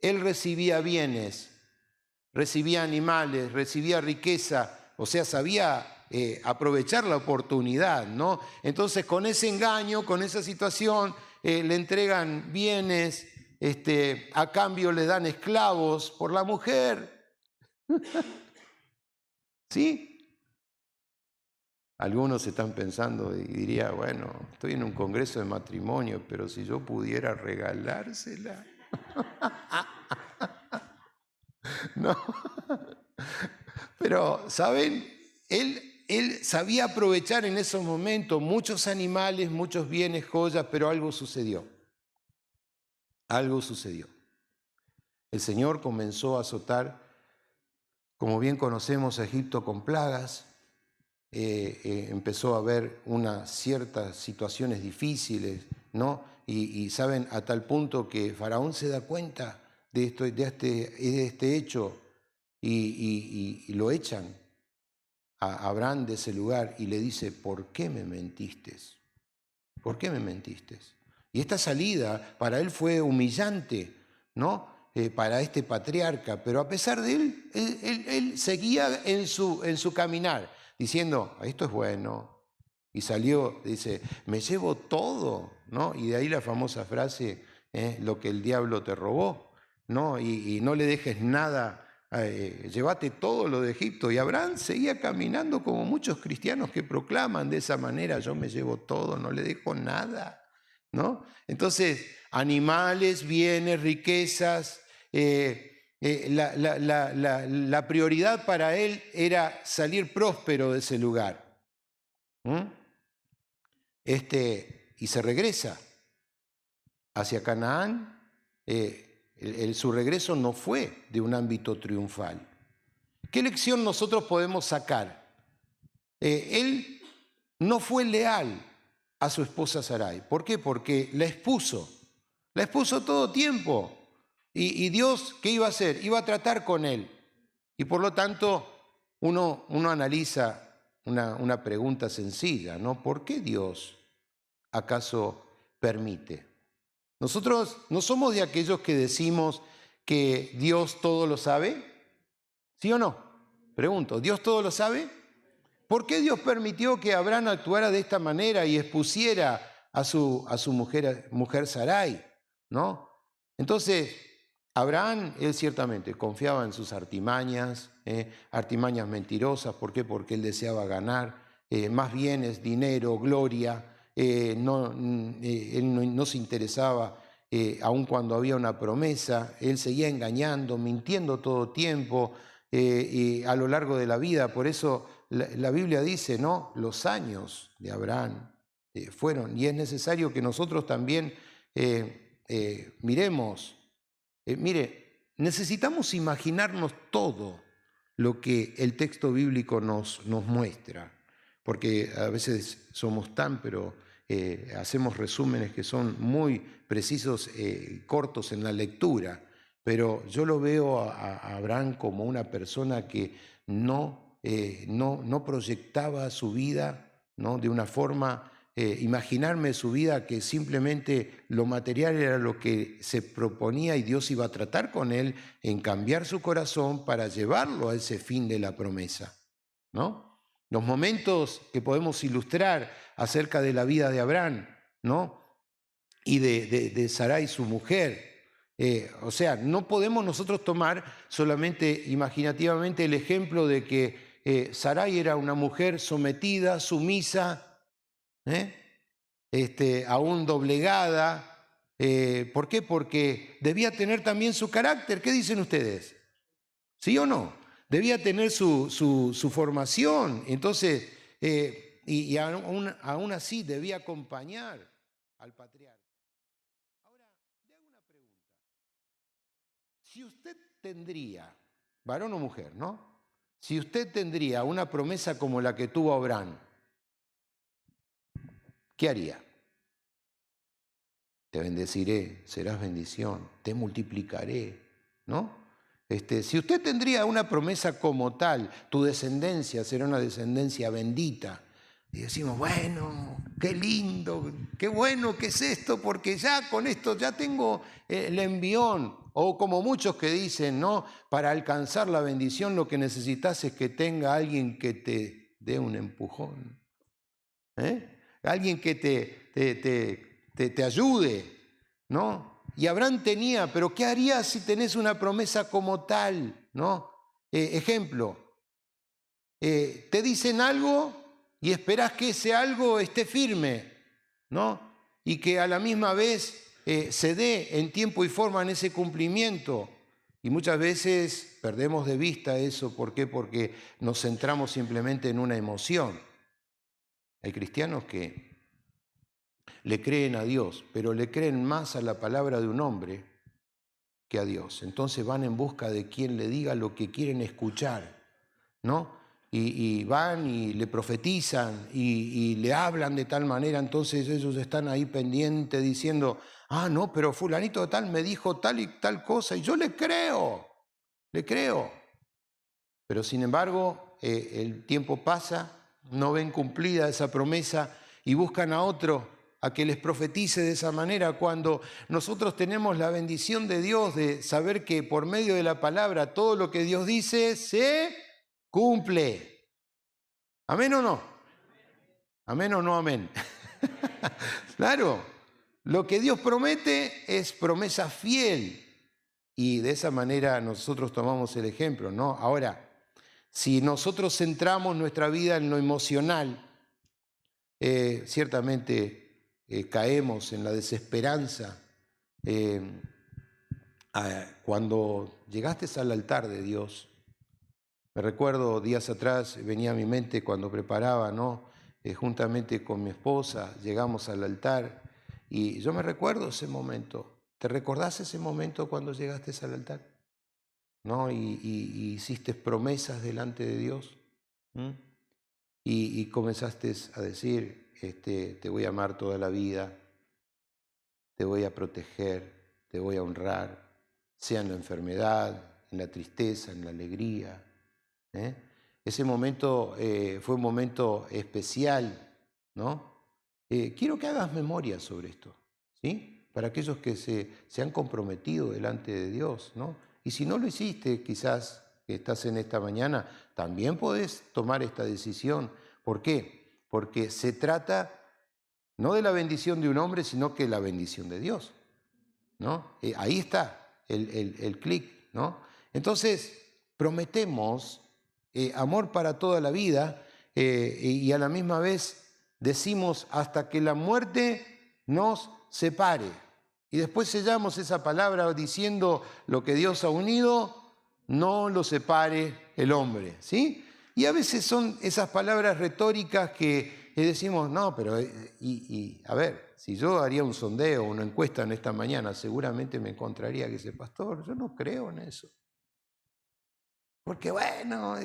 él recibía bienes, recibía animales, recibía riqueza, o sea, sabía aprovechar la oportunidad, ¿no? Entonces, con ese engaño, con esa situación, le entregan bienes, a cambio le dan esclavos por la mujer. ¿Sí? Algunos están pensando y diría, bueno, estoy en un congreso de matrimonio, pero si yo pudiera regalársela. No. Pero, ¿saben? Él sabía aprovechar en esos momentos muchos animales, muchos bienes, joyas, pero algo sucedió. Algo sucedió. El Señor comenzó a azotar, como bien conocemos, a Egipto con plagas. Empezó a haber unas ciertas situaciones difíciles, ¿no? Y saben, a tal punto que Faraón se da cuenta de este hecho y lo echan a Abraham de ese lugar y le dice, ¿por qué me mentiste? ¿Por qué me mentiste? Y esta salida para él fue humillante, ¿no? Para este patriarca, pero a pesar de él seguía en su caminar, diciendo, esto es bueno. Y salió, dice, me llevo todo, ¿no? Y de ahí la famosa frase, lo que el diablo te robó, ¿no? Y no le dejes nada, llévate todo lo de Egipto. Y Abraham seguía caminando como muchos cristianos que proclaman de esa manera, yo me llevo todo, no le dejo nada, ¿no? Entonces, animales, bienes, riquezas, la prioridad para él era salir próspero de ese lugar. Y se regresa hacia Canaán. Su regreso no fue de un ámbito triunfal. ¿Qué lección nosotros podemos sacar? Él no fue leal a su esposa Sarai. ¿Por qué? Porque la expuso todo tiempo. Y Dios, ¿qué iba a hacer? Iba a tratar con él. Y por lo tanto, uno analiza una pregunta sencilla, ¿no? ¿Por qué Dios acaso permite? Nosotros no somos de aquellos que decimos que Dios todo lo sabe. ¿Sí o no? Pregunto, ¿Dios todo lo sabe? ¿Por qué Dios permitió que Abraham actuara de esta manera y expusiera a su mujer Sarai, ¿no? Entonces, Abraham, él ciertamente confiaba en sus artimañas, artimañas mentirosas. ¿Por qué? Porque él deseaba ganar más bienes, dinero, gloria. Él no se interesaba, aun cuando había una promesa. Él seguía engañando, mintiendo todo tiempo y a lo largo de la vida. Por eso la Biblia dice, ¿no? Los años de Abraham fueron, y es necesario que nosotros también miremos. Mire, necesitamos imaginarnos todo lo que el texto bíblico nos muestra, porque a veces somos pero hacemos resúmenes que son muy precisos, cortos en la lectura, pero yo lo veo a Abraham como una persona que no proyectaba su vida, ¿no? De una forma, imaginarme su vida que simplemente lo material era lo que se proponía y Dios iba a tratar con él en cambiar su corazón para llevarlo a ese fin de la promesa, ¿no? Los momentos que podemos ilustrar acerca de la vida de Abraham, ¿no? Y de Sarai, su mujer. O sea, no podemos nosotros tomar solamente imaginativamente el ejemplo de que Sarai era una mujer sometida, sumisa, aún doblegada. ¿Por qué? Porque debía tener también su carácter. ¿Qué dicen ustedes? ¿Sí o no? Debía tener su formación. Entonces, y aún así debía acompañar al patriarca. Ahora, le hago una pregunta. Si usted tendría, varón o mujer, ¿no? Si usted tendría una promesa como la que tuvo Abraham, ¿qué haría? Te bendeciré, serás bendición, te multiplicaré, ¿no? Si usted tendría una promesa como tal, tu descendencia será una descendencia bendita, y decimos, bueno, qué lindo, qué bueno que es esto, porque ya con esto ya tengo el envión. O como muchos que dicen, ¿no? Para alcanzar la bendición lo que necesitas es que tenga alguien que te dé un empujón. Alguien que te ayude, ¿no? Y Abraham tenía, pero ¿qué harías si tenés una promesa como tal, ¿no? Ejemplo, te dicen algo y esperás que ese algo esté firme, ¿no? Y que a la misma vez se dé en tiempo y forma en ese cumplimiento. Y muchas veces perdemos de vista eso. ¿Por qué? Porque nos centramos simplemente en una emoción. Hay cristianos que le creen a Dios, pero le creen más a la palabra de un hombre que a Dios. Entonces van en busca de quien le diga lo que quieren escuchar, ¿no? Y van y le profetizan y le hablan de tal manera, entonces ellos están ahí pendientes diciendo, no, pero fulanito de tal me dijo tal y tal cosa, y yo le creo. Pero sin embargo, el tiempo pasa, no ven cumplida esa promesa y buscan a otro a que les profetice de esa manera, cuando nosotros tenemos la bendición de Dios de saber que por medio de la palabra todo lo que Dios dice se cumple. ¿Amén o no? ¿Amén o no amén? Claro, lo que Dios promete es promesa fiel y de esa manera nosotros tomamos el ejemplo, ¿no? Ahora, si nosotros centramos nuestra vida en lo emocional, ciertamente caemos en la desesperanza. Cuando llegaste al altar de Dios, me recuerdo días atrás, venía a mi mente cuando preparaba, ¿no? Juntamente con mi esposa, llegamos al altar y yo me recuerdo ese momento. ¿Te recordás ese momento cuando llegaste al altar? ¿No? Y hiciste promesas delante de Dios. Y comenzaste a decir, te voy a amar toda la vida, te voy a proteger, te voy a honrar, sea en la enfermedad, en la tristeza, en la alegría. Ese momento fue un momento especial, ¿no? Quiero que hagas memoria sobre esto, ¿sí? Para aquellos que se han comprometido delante de Dios, ¿no? Y si no lo hiciste, quizás que estás en esta mañana, también podés tomar esta decisión. ¿Por qué? Porque se trata No de la bendición de un hombre, sino que la bendición de Dios, ¿no? Ahí está el clic, ¿no? Entonces, prometemos amor para toda la vida y a la misma vez decimos hasta que la muerte nos separe. Y después sellamos esa palabra diciendo lo que Dios ha unido, no lo separe el hombre, ¿sí? Y a veces son esas palabras retóricas que decimos, no, pero, a ver, si yo haría un sondeo, una encuesta en esta mañana, seguramente me encontraría que ese pastor, yo no creo en eso. Porque bueno,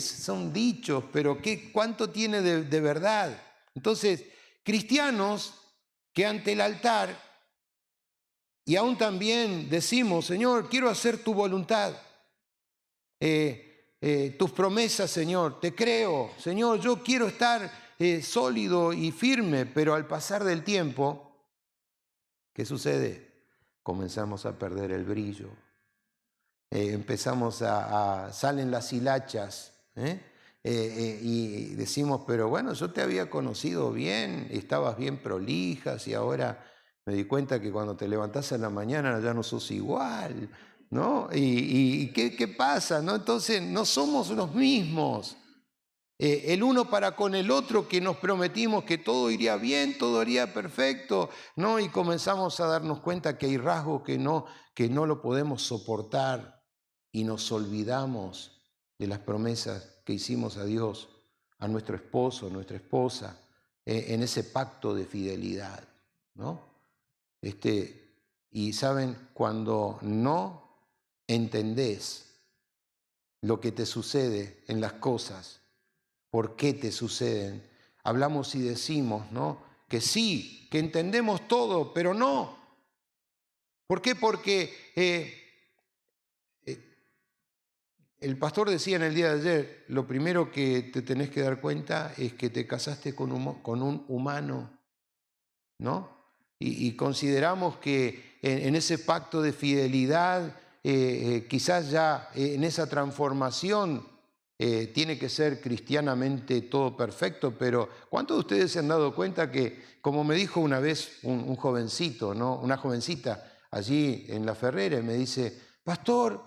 son dichos, pero ¿cuánto tiene de verdad? Entonces, cristianos que ante el altar, y aún también decimos, Señor, quiero hacer tu voluntad, tus promesas, Señor, te creo, Señor, yo quiero estar sólido y firme, pero al pasar del tiempo, ¿qué sucede? Comenzamos a perder el brillo. Empezamos salen las hilachas, y decimos, pero bueno, yo te había conocido bien, estabas bien prolijas y ahora me di cuenta que cuando te levantás en la mañana ya no sos igual, ¿no? ¿Y qué pasa? ¿No? Entonces no somos los mismos. El uno para con el otro, que nos prometimos que todo iría bien, todo iría perfecto, ¿no? Y comenzamos a darnos cuenta que hay rasgos que no lo podemos soportar y nos olvidamos de las promesas que hicimos a Dios, a nuestro esposo, a nuestra esposa, en ese pacto de fidelidad, ¿no? Y saben, cuando no entendés lo que te sucede en las cosas, por qué te suceden, hablamos y decimos, ¿no? Que sí, que entendemos todo, pero no. ¿Por qué? Porque el pastor decía en el día de ayer, lo primero que te tenés que dar cuenta es que te casaste con un humano, ¿no? Y consideramos que en ese pacto de fidelidad, quizás ya en esa transformación, tiene que ser cristianamente todo perfecto, pero ¿cuántos de ustedes se han dado cuenta que, como me dijo una vez un jovencito, ¿no? Una jovencita allí en La Ferrera, me dice, pastor,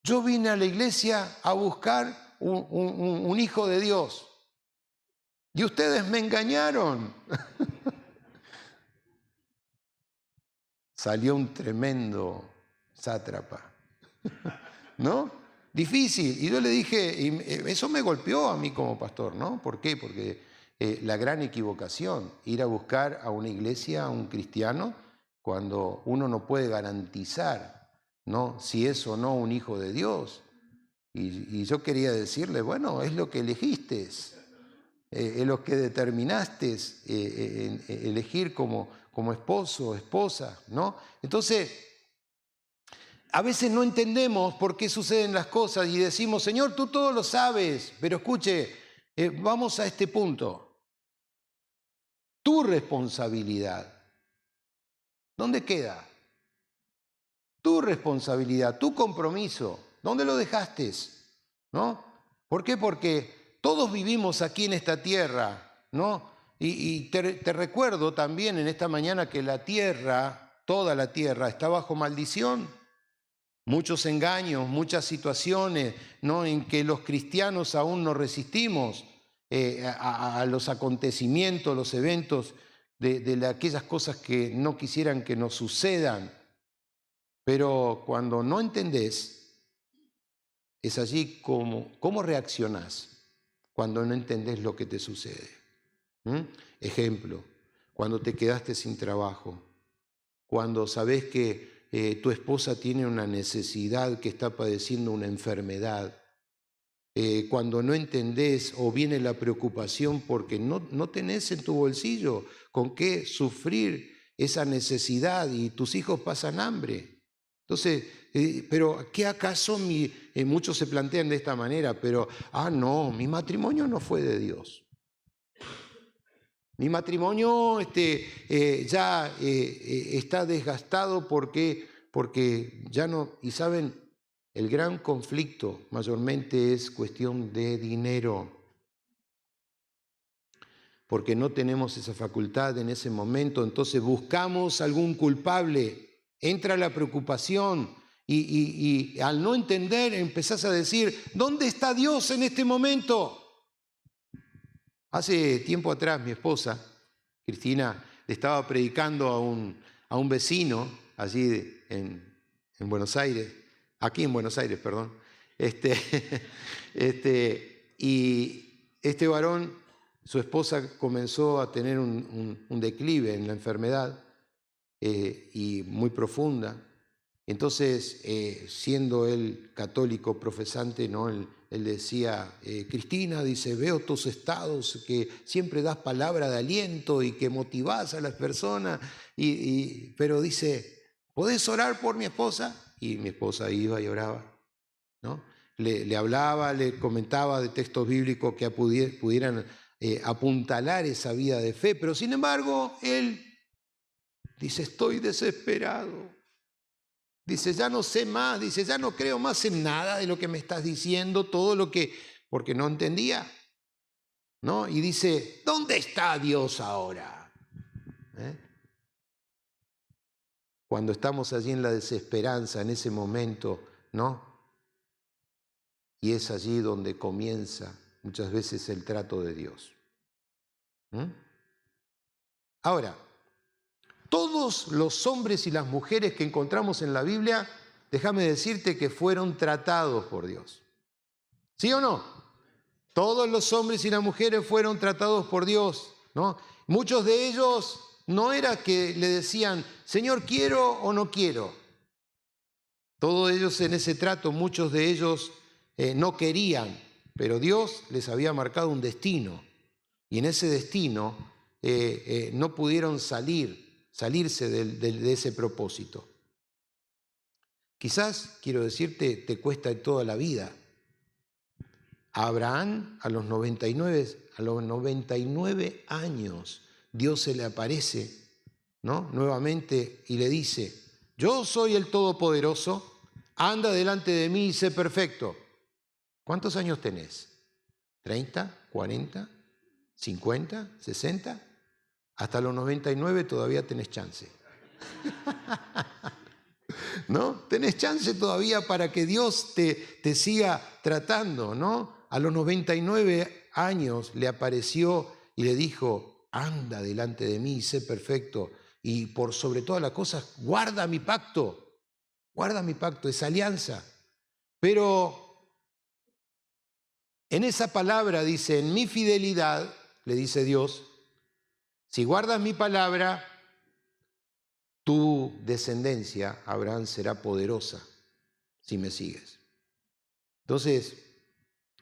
yo vine a la iglesia a buscar un hijo de Dios y ustedes me engañaron. Salió un tremendo sátrapa, ¿no? Difícil. Y yo le dije, y eso me golpeó a mí como pastor, ¿no? ¿Por qué? Porque la gran equivocación, ir a buscar a una iglesia, a un cristiano, cuando uno no puede garantizar, ¿no? Si es o no un hijo de Dios. Y yo quería decirle, bueno, es lo que elegiste, es lo que determinaste elegir como esposo o esposa, ¿no? Entonces, a veces no entendemos por qué suceden las cosas y decimos, Señor, tú todo lo sabes, pero escuche, vamos a este punto. Tu responsabilidad, ¿dónde queda? Tu responsabilidad, tu compromiso, ¿dónde lo dejaste? ¿No? ¿Por qué? Porque todos vivimos aquí en esta tierra, ¿no? Y te recuerdo también en esta mañana que la tierra, toda la tierra, está bajo maldición. Muchos engaños, muchas situaciones, ¿no? En que los cristianos aún no resistimos a los acontecimientos, los eventos de aquellas cosas que no quisieran que nos sucedan. Pero cuando no entendés, es allí cómo reaccionás cuando no entendés lo que te sucede. Ejemplo, cuando te quedaste sin trabajo, cuando sabés que tu esposa tiene una necesidad, que está padeciendo una enfermedad, cuando no entendés o viene la preocupación porque no tenés en tu bolsillo con qué sufrir esa necesidad y tus hijos pasan hambre. Entonces, pero ¿qué acaso muchos se plantean de esta manera? Pero, no, mi matrimonio no fue de Dios. Mi matrimonio ya está desgastado porque ya no, y saben, el gran conflicto mayormente es cuestión de dinero. porque no tenemos esa facultad en ese momento, entonces buscamos algún culpable, entra la preocupación y al no entender empezás a decir, ¿dónde está Dios en este momento? Hace tiempo atrás mi esposa, Cristina, le estaba predicando a un vecino allí en Buenos Aires, aquí en Buenos Aires, perdón, y este varón, su esposa comenzó a tener un declive en la enfermedad y muy profunda. Entonces, siendo él católico profesante, ¿no? Él decía, Cristina, dice, veo tus estados, que siempre das palabra de aliento y que motivás a las personas, pero dice, ¿podés orar por mi esposa? Y mi esposa iba y oraba, ¿no? Le hablaba, le comentaba de textos bíblicos que pudieran apuntalar esa vida de fe, pero sin embargo, él dice, estoy desesperado. Dice, ya no sé más, dice, ya no creo más en nada de lo que me estás diciendo, todo lo que, porque no entendía, ¿no? Y dice, ¿dónde está Dios ahora? Cuando estamos allí en la desesperanza, en ese momento, ¿no? Y es allí donde comienza muchas veces el trato de Dios. Ahora, todos los hombres y las mujeres que encontramos en la Biblia, déjame decirte que fueron tratados por Dios. ¿Sí o no? Todos los hombres y las mujeres fueron tratados por Dios, ¿no? Muchos de ellos no era que le decían, Señor, quiero o no quiero. Todos ellos en ese trato, muchos de ellos no querían, pero Dios les había marcado un destino. Y en ese destino no pudieron salirse de ese propósito. Quizás, quiero decirte, te cuesta toda la vida. A Abraham, a los 99 años, Dios se le aparece, ¿no? Nuevamente y le dice, yo soy el Todopoderoso, anda delante de mí y sé perfecto. ¿Cuántos años tenés? ¿30? ¿40? ¿50? ¿60? Hasta los 99 todavía tenés chance. ¿No? Tenés chance todavía para que Dios te siga tratando, ¿no? A los 99 años le apareció y le dijo, anda delante de mí y sé perfecto. Y por sobre todas las cosas, guarda mi pacto, esa alianza. Pero en esa palabra dice, en mi fidelidad, le dice Dios, si guardas mi palabra, tu descendencia, Abraham, será poderosa si me sigues. Entonces,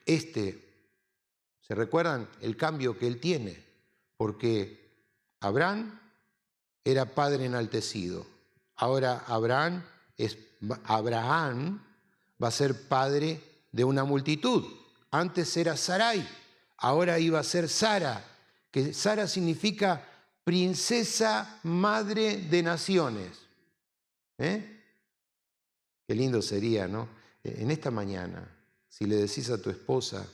¿se recuerdan el cambio que él tiene? Porque Abraham era padre enaltecido. Ahora Abraham va a ser padre de una multitud. Antes era Sarai, ahora iba a ser Sara, que Sara significa princesa madre de naciones. Qué lindo sería, ¿no? En esta mañana, si le decís a tu esposa,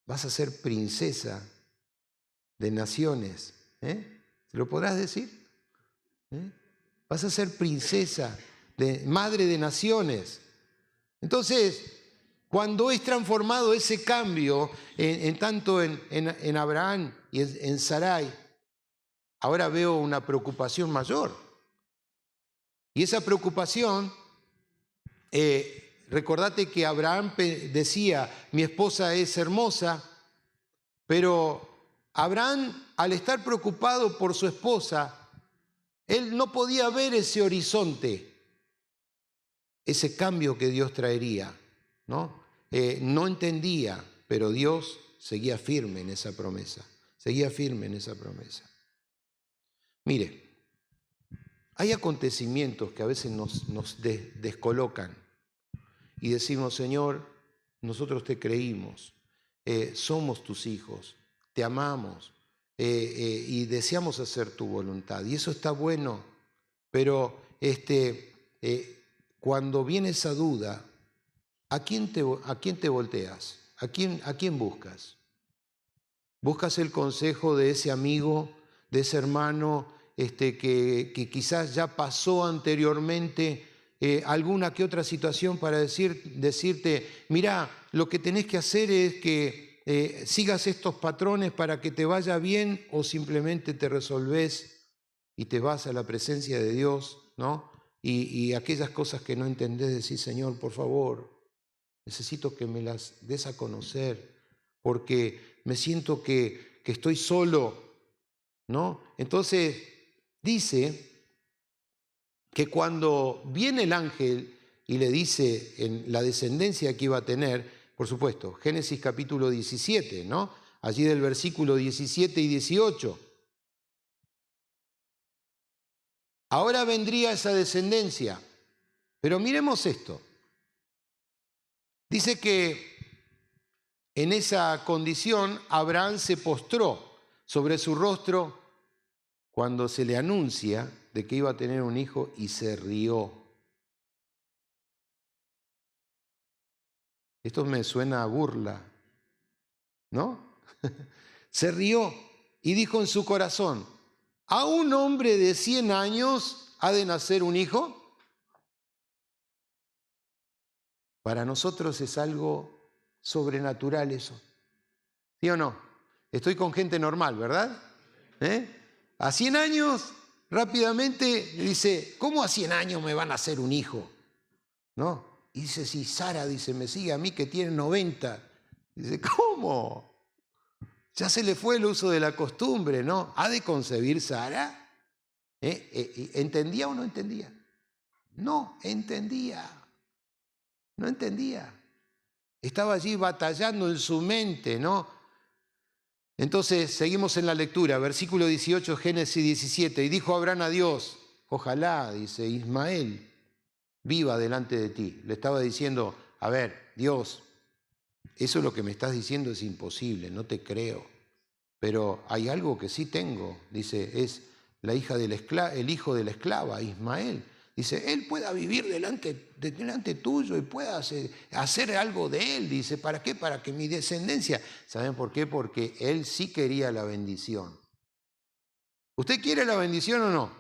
vas a ser princesa de naciones, ¿se lo podrás decir? Vas a ser princesa, madre de naciones. Entonces, cuando es transformado ese cambio, tanto en Abraham y en Sarai, ahora veo una preocupación mayor. Y esa preocupación, recordate que Abraham decía, mi esposa es hermosa, pero Abraham, al estar preocupado por su esposa, él no podía ver ese horizonte, ese cambio que Dios traería, ¿no? No entendía, pero Dios seguía firme en esa promesa, Mire, hay acontecimientos que a veces nos descolocan y decimos, Señor, nosotros te creímos, somos tus hijos, te amamos y deseamos hacer tu voluntad. Y eso está bueno, pero cuando viene esa duda, ¿a quién te volteas? ¿A quién buscas? Buscas el consejo de ese amigo, de ese hermano que quizás ya pasó anteriormente alguna que otra situación para decirte, mirá, lo que tenés que hacer es que sigas estos patrones para que te vaya bien, o simplemente te resolvés y te vas a la presencia de Dios, ¿no? Y aquellas cosas que no entendés, decís, Señor, por favor, necesito que me las des a conocer, porque me siento que estoy solo, ¿no? Entonces dice que cuando viene el ángel y le dice en la descendencia que iba a tener, por supuesto, Génesis capítulo 17, ¿no? Allí del versículo 17 y 18. Ahora vendría esa descendencia, pero miremos esto. Dice que en esa condición Abraham se postró sobre su rostro cuando se le anuncia de que iba a tener un hijo y se rió. Esto me suena a burla, ¿no? Se rió y dijo en su corazón, ¿a un hombre de 100 años ha de nacer un hijo? Para nosotros es algo sobrenatural eso. ¿Sí o no? Estoy con gente normal, ¿verdad? A 100 años, rápidamente dice, ¿cómo a 100 años me van a hacer un hijo? ¿No? Y dice, si Sara, dice, me sigue a mí que tiene 90. Dice, ¿cómo? Ya se le fue el uso de la costumbre, ¿no? ¿Ha de concebir Sara? ¿Entendía o no entendía? No entendía. No entendía. Estaba allí batallando en su mente, ¿no? Entonces, seguimos en la lectura, versículo 18, Génesis 17. Y dijo Abraham a Dios, ojalá, dice, Ismael viva delante de ti. Le estaba diciendo, a ver, Dios, eso es lo que me estás diciendo es imposible, no te creo. Pero hay algo que sí tengo, dice, es la hija del el hijo de la esclava, Ismael. Dice, él pueda vivir delante tuyo y pueda hacer algo de él. Dice, ¿para qué? Para que mi descendencia. ¿Saben por qué? Porque él sí quería la bendición. ¿Usted quiere la bendición o no?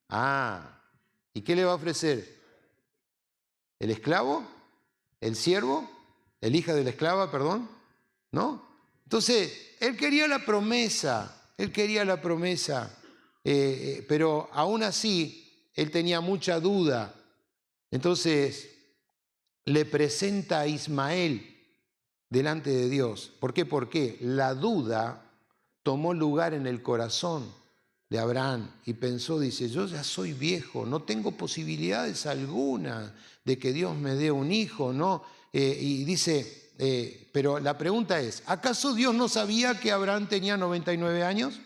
Ah, ¿y qué le va a ofrecer? ¿El esclavo? ¿El siervo? ¿El hija de la esclava, perdón? ¿No? Entonces, él quería la promesa, pero aún así, él tenía mucha duda. Entonces, le presenta a Ismael delante de Dios. ¿Por qué? Porque la duda tomó lugar en el corazón de Abraham y pensó, dice, yo ya soy viejo, no tengo posibilidades alguna de que Dios me dé un hijo, ¿no? Y dice, pero la pregunta es, ¿acaso Dios no sabía que Abraham tenía 99 años?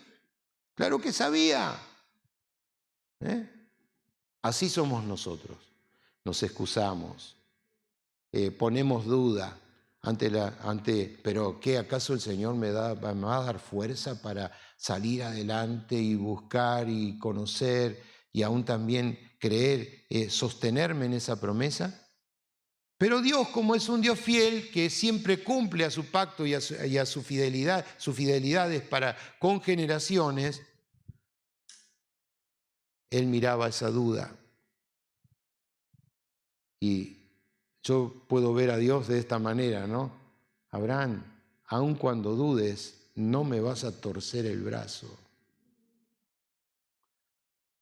Claro que sabía. Así somos nosotros, nos excusamos, ponemos duda pero ¿qué acaso el Señor me va a dar fuerza para salir adelante y buscar y conocer y aún también creer, sostenerme en esa promesa? Pero Dios, como es un Dios fiel que siempre cumple a su pacto y a su fidelidad, sus fidelidades para con generaciones, Él miraba esa duda. Y yo puedo ver a Dios de esta manera, ¿no? Abraham, aun cuando dudes, no me vas a torcer el brazo.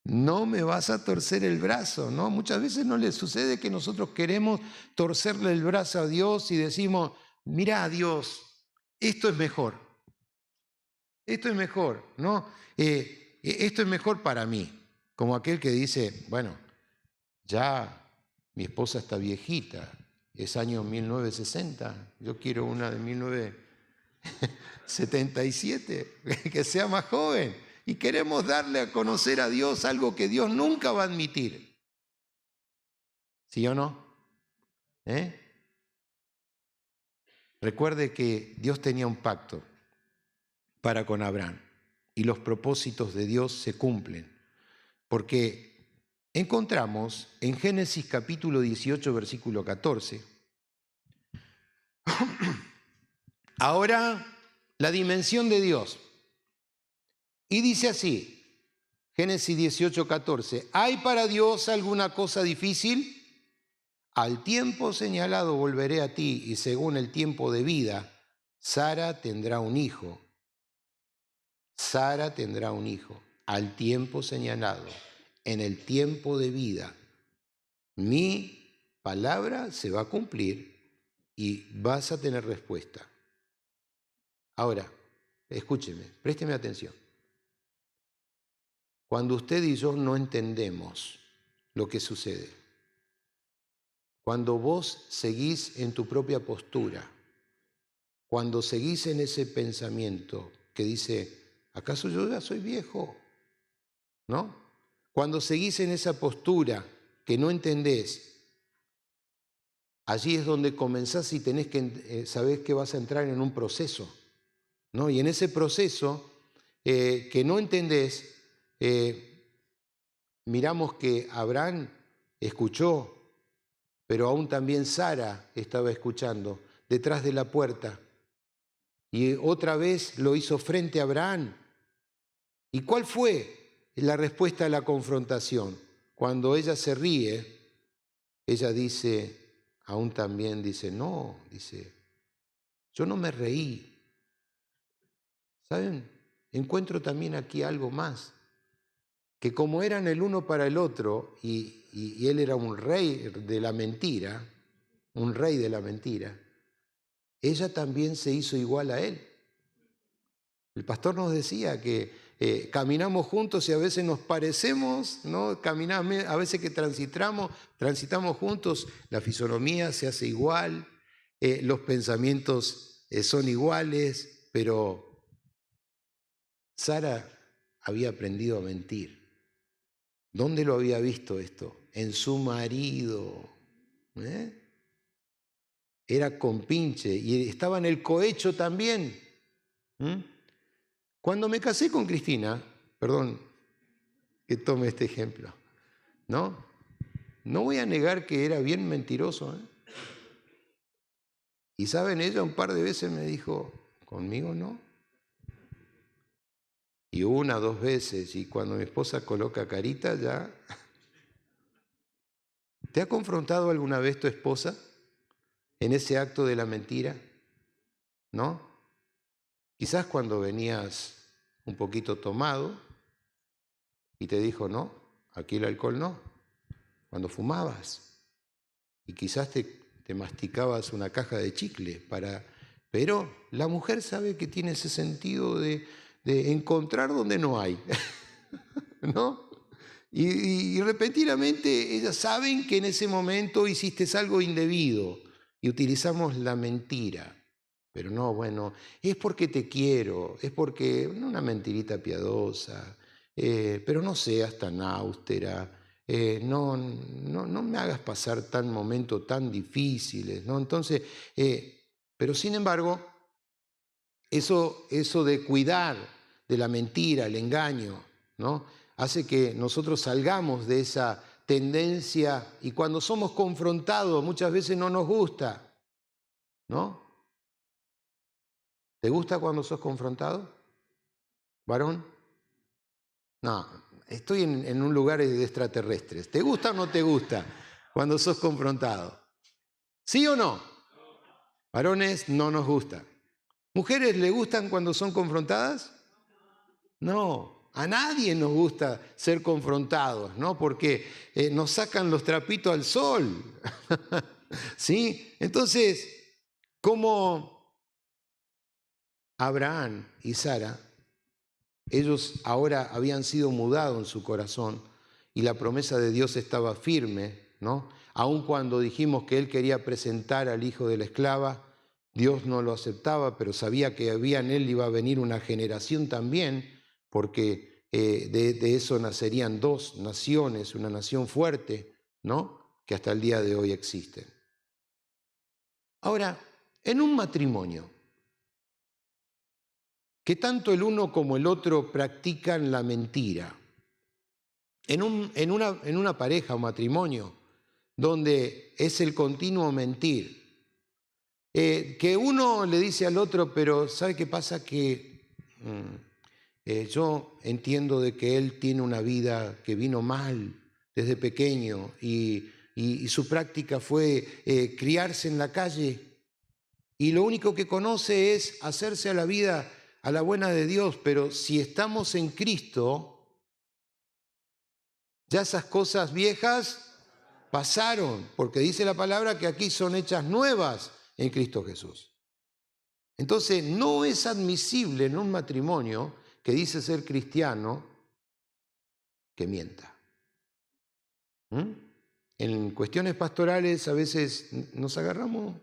No me vas a torcer el brazo, ¿no? Muchas veces no le sucede que nosotros queremos torcerle el brazo a Dios y decimos, mira Dios, esto es mejor. Esto es mejor, ¿no? Esto es mejor para mí. Como aquel que dice, bueno, ya mi esposa está viejita, es año 1960, yo quiero una de 1977, que sea más joven. Y queremos darle a conocer a Dios algo que Dios nunca va a admitir. ¿Sí o no? Recuerde que Dios tenía un pacto para con Abraham y los propósitos de Dios se cumplen. Porque encontramos en Génesis capítulo 18, versículo 14, ahora la dimensión de Dios. Y dice así, Génesis 18:14, ¿hay para Dios alguna cosa difícil? Al tiempo señalado volveré a ti y según el tiempo de vida, Sara tendrá un hijo. Sara tendrá un hijo. Al tiempo señalado, en el tiempo de vida, mi palabra se va a cumplir y vas a tener respuesta. Ahora, escúcheme, présteme atención. Cuando usted y yo no entendemos lo que sucede, cuando vos seguís en tu propia postura, cuando seguís en ese pensamiento que dice, ¿acaso yo ya soy viejo? ¿No? Cuando seguís en esa postura que no entendés, allí es donde comenzás y tenés que saber que vas a entrar en un proceso, ¿no? Y en ese proceso que no entendés, miramos que Abraham escuchó, pero aún también Sara estaba escuchando detrás de la puerta. Y otra vez lo hizo frente a Abraham. ¿Y cuál fue la respuesta a la confrontación? Cuando ella se ríe, ella dice, aún también dice, no, dice, yo no me reí. ¿Saben? Encuentro también aquí algo más, que como eran el uno para el otro, y él era un rey de la mentira, un rey de la mentira, ella también se hizo igual a él. El pastor nos decía que caminamos juntos y a veces nos parecemos, ¿no? Caminamos, a veces que transitamos juntos, la fisonomía se hace igual, los pensamientos son iguales, pero Sara había aprendido a mentir. ¿Dónde lo había visto esto? En su marido. Era compinche y estaba en el cohecho también. Cuando me casé con Cristina, perdón que tome este ejemplo, ¿no? No voy a negar que era bien mentiroso. Y saben, ella un par de veces me dijo, conmigo no. Y una, dos veces, y cuando mi esposa coloca carita ya... ¿Te ha confrontado alguna vez tu esposa en ese acto de la mentira? ¿No? Quizás cuando venías un poquito tomado y te dijo, no, aquí el alcohol no. Cuando fumabas y quizás te masticabas una caja de chicle pero la mujer sabe que tiene ese sentido de encontrar donde no hay, ¿no? Y repentinamente ellas saben que en ese momento hiciste algo indebido y utilizamos la mentira. Pero no, bueno, es porque te quiero, es porque, una mentirita piadosa, pero no seas tan austera, no me hagas pasar tan momentos tan difíciles, ¿no? Entonces, pero sin embargo, eso de cuidar de la mentira, el engaño, ¿no? Hace que nosotros salgamos de esa tendencia y cuando somos confrontados muchas veces no nos gusta, ¿no? ¿Te gusta cuando sos confrontado, varón? No, estoy en un lugar de extraterrestres. ¿Te gusta o no te gusta cuando sos confrontado? ¿Sí o no? Varones, no nos gusta. ¿Mujeres le gustan cuando son confrontadas? No, a nadie nos gusta ser confrontados, ¿no? Porque nos sacan los trapitos al sol. ¿Sí? Entonces, como Abraham y Sara, ellos ahora habían sido mudados en su corazón y la promesa de Dios estaba firme, ¿no? Aun cuando dijimos que él quería presentar al hijo de la esclava, Dios no lo aceptaba, pero sabía que en él iba a venir una generación también, porque de eso nacerían dos naciones, una nación fuerte, ¿no? Que hasta el día de hoy existen. Ahora, en un matrimonio, que tanto el uno como el otro practican la mentira. En una pareja o matrimonio donde es el continuo mentir, que uno le dice al otro, pero ¿sabe qué pasa? Que yo entiendo de que él tiene una vida que vino mal desde pequeño y su práctica fue criarse en la calle y lo único que conoce es hacerse a la vida a la buena de Dios, pero si estamos en Cristo, ya esas cosas viejas pasaron, porque dice la palabra que aquí son hechas nuevas en Cristo Jesús. Entonces, no es admisible en un matrimonio que dice ser cristiano que mienta. En cuestiones pastorales a veces nos agarramos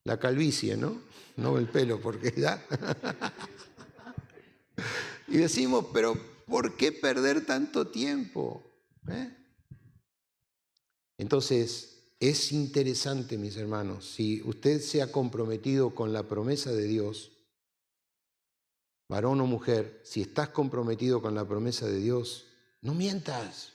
la calvicie, ¿no? No el pelo, porque ya. Y decimos, pero ¿por qué perder tanto tiempo? Entonces, es interesante, mis hermanos, si usted se ha comprometido con la promesa de Dios, varón o mujer, si estás comprometido con la promesa de Dios, no mientas.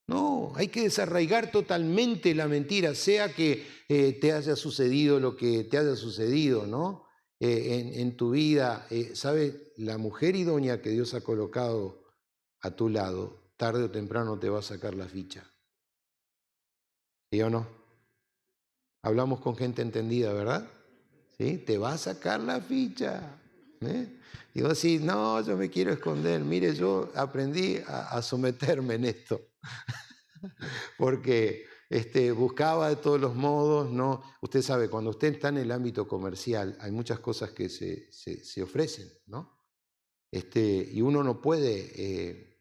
No, hay que desarraigar totalmente la mentira, sea que te haya sucedido lo que te haya sucedido, ¿no? En tu vida, ¿sabes? La mujer idónea que Dios ha colocado a tu lado, tarde o temprano te va a sacar la ficha. ¿Sí o no? Hablamos con gente entendida, ¿verdad? ¿Sí? Te va a sacar la ficha. Y vos decís, no, yo me quiero esconder. Mire, yo aprendí a someterme en esto. Porque buscaba de todos los modos, ¿no? Usted sabe, cuando usted está en el ámbito comercial, hay muchas cosas que se ofrecen, ¿no? Y uno no puede,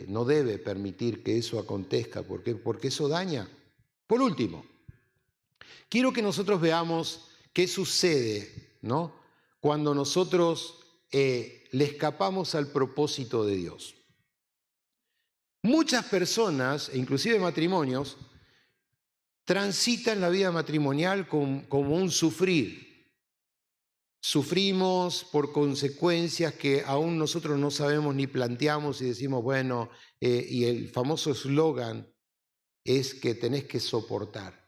no debe permitir que eso acontezca, porque eso daña. Por último, quiero que nosotros veamos qué sucede, ¿no? Cuando nosotros le escapamos al propósito de Dios. Muchas personas, inclusive matrimonios, transitan la vida matrimonial como un sufrir. Sufrimos por consecuencias que aún nosotros no sabemos ni planteamos y decimos, bueno, y el famoso eslogan es que tenés que soportar.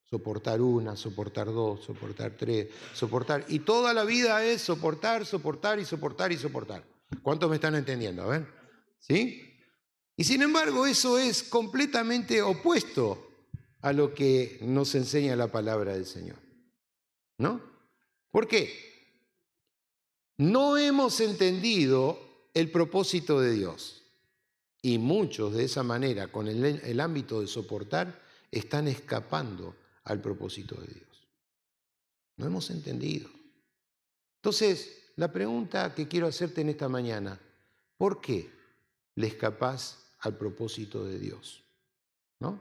Soportar una, soportar dos, soportar tres, soportar. Y toda la vida es soportar, soportar y soportar y soportar. ¿Cuántos me están entendiendo? A ver, ¿sí? Y sin embargo, eso es completamente opuesto a lo que nos enseña la palabra del Señor, ¿no? ¿Por qué? No hemos entendido el propósito de Dios y muchos de esa manera, con el ámbito de soportar, están escapando al propósito de Dios. No hemos entendido. Entonces, la pregunta que quiero hacerte en esta mañana, ¿por qué le escapás al propósito de Dios? ¿No?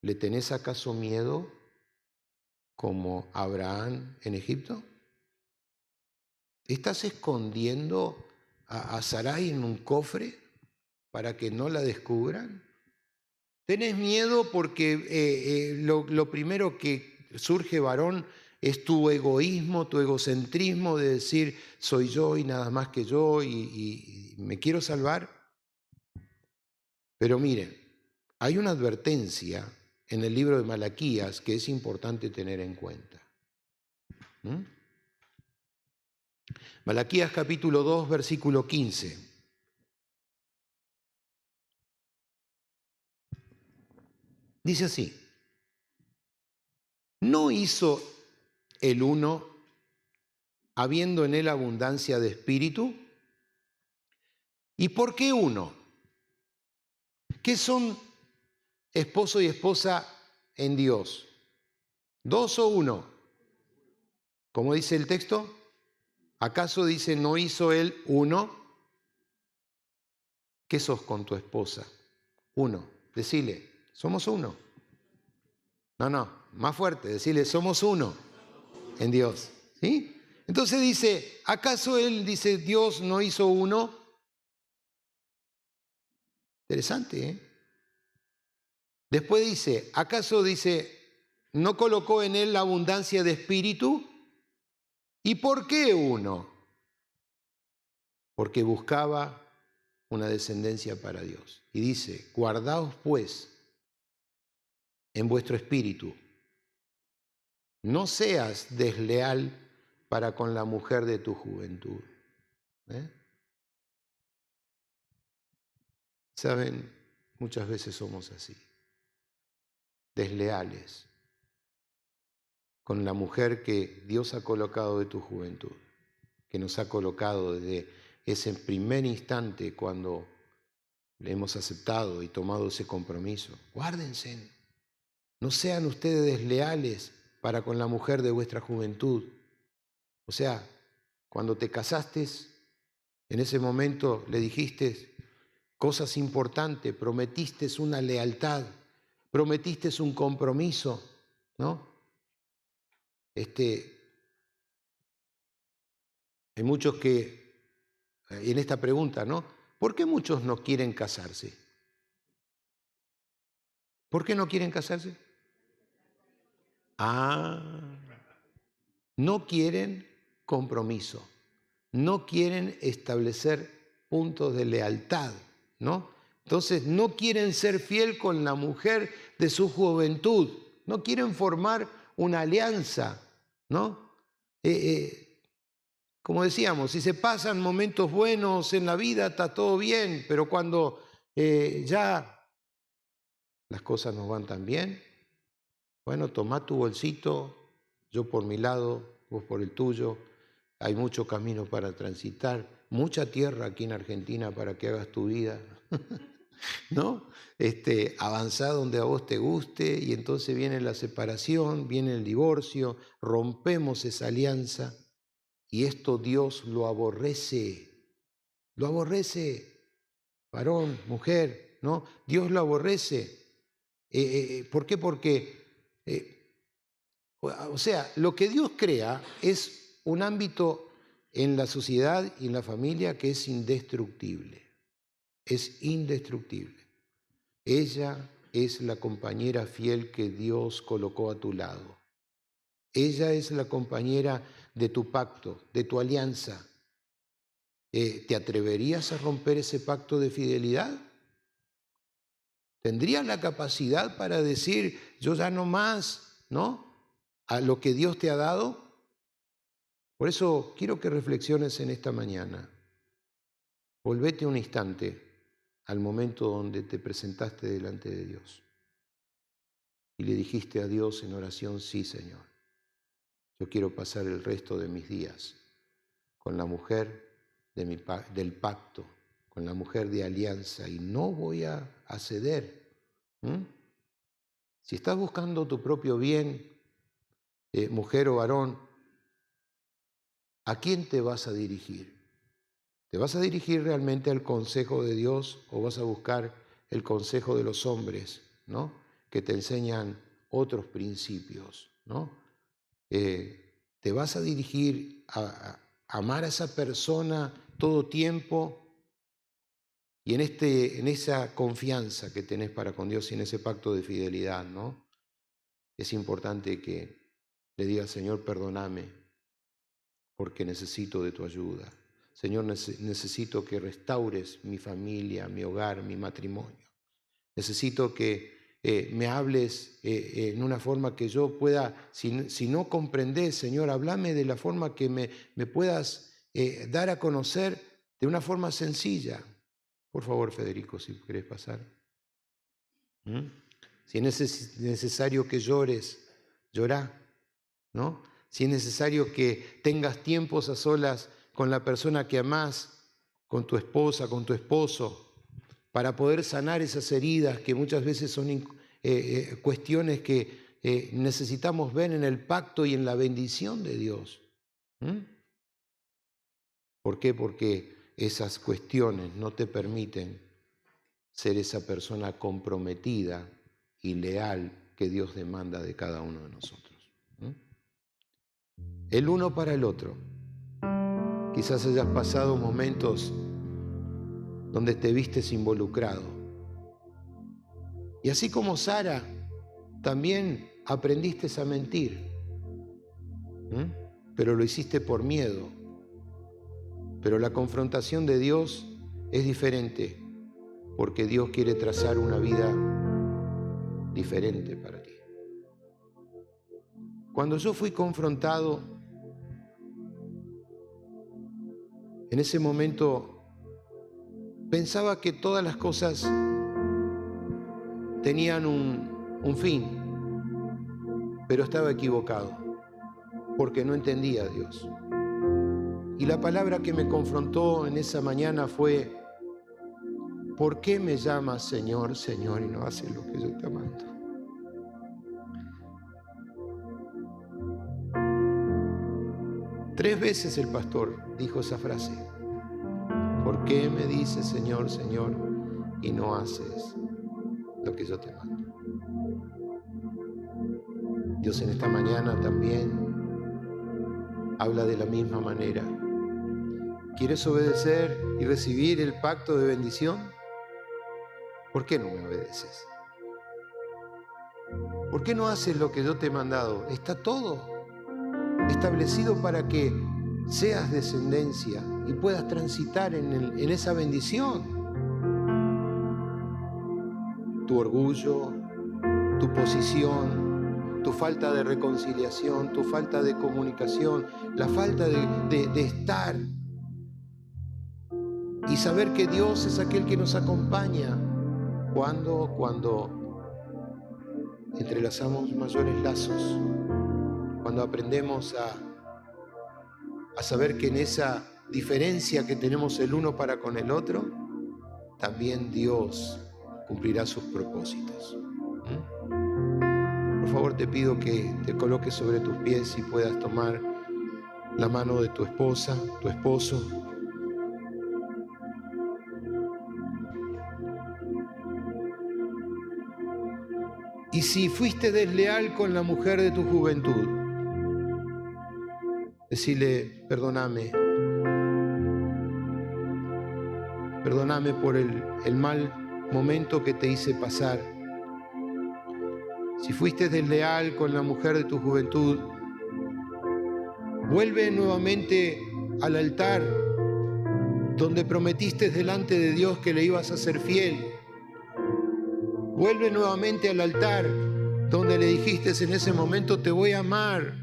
¿Le tenés acaso miedo como Abraham en Egipto? ¿Estás escondiendo a Sarai en un cofre para que no la descubran? ¿Tenés miedo porque lo primero que surge, varón, es tu egoísmo, tu egocentrismo de decir soy yo y nada más que yo y me quiero salvar? Pero miren, hay una advertencia en el libro de Malaquías que es importante tener en cuenta. Malaquías capítulo 2, versículo 15. Dice así, ¿no hizo el uno, habiendo en él abundancia de espíritu? ¿Y por qué uno? ¿Qué son esposo y esposa en Dios? ¿Dos o uno? ¿Cómo dice el texto? ¿Acaso dice no hizo él uno? ¿Qué sos con tu esposa? Uno. Decile, somos uno. No, más fuerte, decile, somos uno en Dios. ¿Sí? Entonces dice, ¿acaso él dice Dios no hizo uno? Interesante, ¿eh? Después dice, ¿acaso dice, no colocó en él la abundancia de espíritu? ¿Y por qué uno? Porque buscaba una descendencia para Dios. Y dice, guardaos pues en vuestro espíritu, No seas desleal para con la mujer de tu juventud. Saben, muchas veces somos así, desleales con la mujer que Dios ha colocado de tu juventud, que nos ha colocado desde ese primer instante cuando le hemos aceptado y tomado ese compromiso. Guárdense, no sean ustedes desleales para con la mujer de vuestra juventud. O sea, cuando te casaste, en ese momento le dijiste cosas importantes, prometiste una lealtad, prometiste un compromiso, ¿no? Hay muchos que, en esta pregunta, ¿no? ¿Por qué muchos no quieren casarse? ¿Por qué no quieren casarse? No quieren compromiso, no quieren establecer puntos de lealtad, ¿no? Entonces no quieren ser fiel con la mujer de su juventud, no quieren formar una alianza, ¿no? Como decíamos, si se pasan momentos buenos en la vida está todo bien, pero cuando ya las cosas no van tan bien, bueno, tomá tu bolsito, yo por mi lado, vos por el tuyo. Hay mucho camino para transitar, mucha tierra aquí en Argentina para que hagas tu vida, ¿no? Avanzá donde a vos te guste y entonces viene la separación, viene el divorcio, rompemos esa alianza y esto Dios lo aborrece, varón, mujer, ¿no? Dios lo aborrece. ¿Por qué? Porque o sea, lo que Dios crea es un ámbito en la sociedad y en la familia que es indestructible. Es indestructible. Ella es la compañera fiel que Dios colocó a tu lado. Ella es la compañera de tu pacto, de tu alianza. ¿Te atreverías a romper ese pacto de fidelidad? ¿Tendrías la capacidad para decir, yo ya no más, ¿no? A lo que Dios te ha dado? Por eso quiero que reflexiones en esta mañana. Volvete un instante al momento donde te presentaste delante de Dios y le dijiste a Dios en oración, sí, Señor, yo quiero pasar el resto de mis días con la mujer del pacto, con la mujer de alianza y no voy a ceder. Si estás buscando tu propio bien, mujer o varón, ¿a quién te vas a dirigir? ¿Te vas a dirigir realmente al consejo de Dios o vas a buscar el consejo de los hombres, ¿no? Que te enseñan otros principios, ¿no? ¿Te vas a dirigir a amar a esa persona todo tiempo y en esa confianza que tenés para con Dios y en ese pacto de fidelidad, ¿no? Es importante que le digas, Señor, perdóname porque necesito de tu ayuda. Señor, necesito que restaures mi familia, mi hogar, mi matrimonio. Necesito que me hables en una forma que yo pueda, si no comprendés, Señor, háblame de la forma que me puedas dar a conocer de una forma sencilla. Por favor, Federico, si querés pasar. Si es necesario que llores, llorá, ¿no? Si es necesario que tengas tiempos a solas con la persona que amás, con tu esposa, con tu esposo, para poder sanar esas heridas que muchas veces son cuestiones que necesitamos ver en el pacto y en la bendición de Dios. ¿Por qué? Porque esas cuestiones no te permiten ser esa persona comprometida y leal que Dios demanda de cada uno de nosotros. El uno para el otro. Quizás hayas pasado momentos donde te vistes involucrado. Y así como Sara, también aprendiste a mentir, pero lo hiciste por miedo. Pero la confrontación de Dios es diferente, porque Dios quiere trazar una vida diferente para ti. Cuando yo fui confrontado, en ese momento pensaba que todas las cosas tenían un fin, pero estaba equivocado, porque no entendía a Dios. Y la palabra que me confrontó en esa mañana fue: ¿por qué me llamas Señor, Señor, y no haces lo que yo te mando? Tres veces el pastor dijo esa frase: ¿por qué me dices Señor, Señor, y no haces lo que yo te mando? Dios en esta mañana también habla de la misma manera. ¿Quieres obedecer y recibir el pacto de bendición? ¿Por qué no me obedeces? ¿Por qué no haces lo que yo te he mandado? Está todo establecido para que seas descendencia y puedas transitar en esa bendición. Tu orgullo, tu posición, tu falta de reconciliación, tu falta de comunicación, la falta de estar y saber que Dios es aquel que nos acompaña cuando entrelazamos mayores lazos, cuando aprendemos a saber que en esa diferencia que tenemos el uno para con el otro, también Dios cumplirá sus propósitos. Por favor, te pido que te coloques sobre tus pies y puedas tomar la mano de tu esposa, tu esposo. Y si fuiste desleal con la mujer de tu juventud, decirle: perdóname por el mal momento que te hice pasar. Si fuiste desleal con la mujer de tu juventud, vuelve nuevamente al altar donde prometiste delante de Dios que le ibas a ser fiel. Vuelve nuevamente al altar donde le dijiste en ese momento: te voy a amar,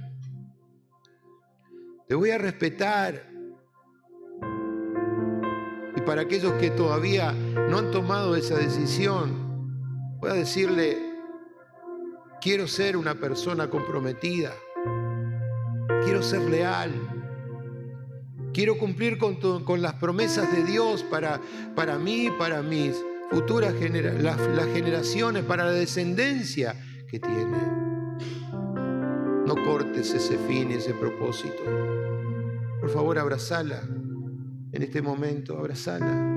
te voy a respetar. Y para aquellos que todavía no han tomado esa decisión, voy a decirle: quiero ser una persona comprometida, quiero ser leal, quiero cumplir con las promesas de Dios para mí, para mis futuras las generaciones, para la descendencia que tiene. No cortes ese fin, ese propósito. Por favor, abrazala en este momento, abrazala.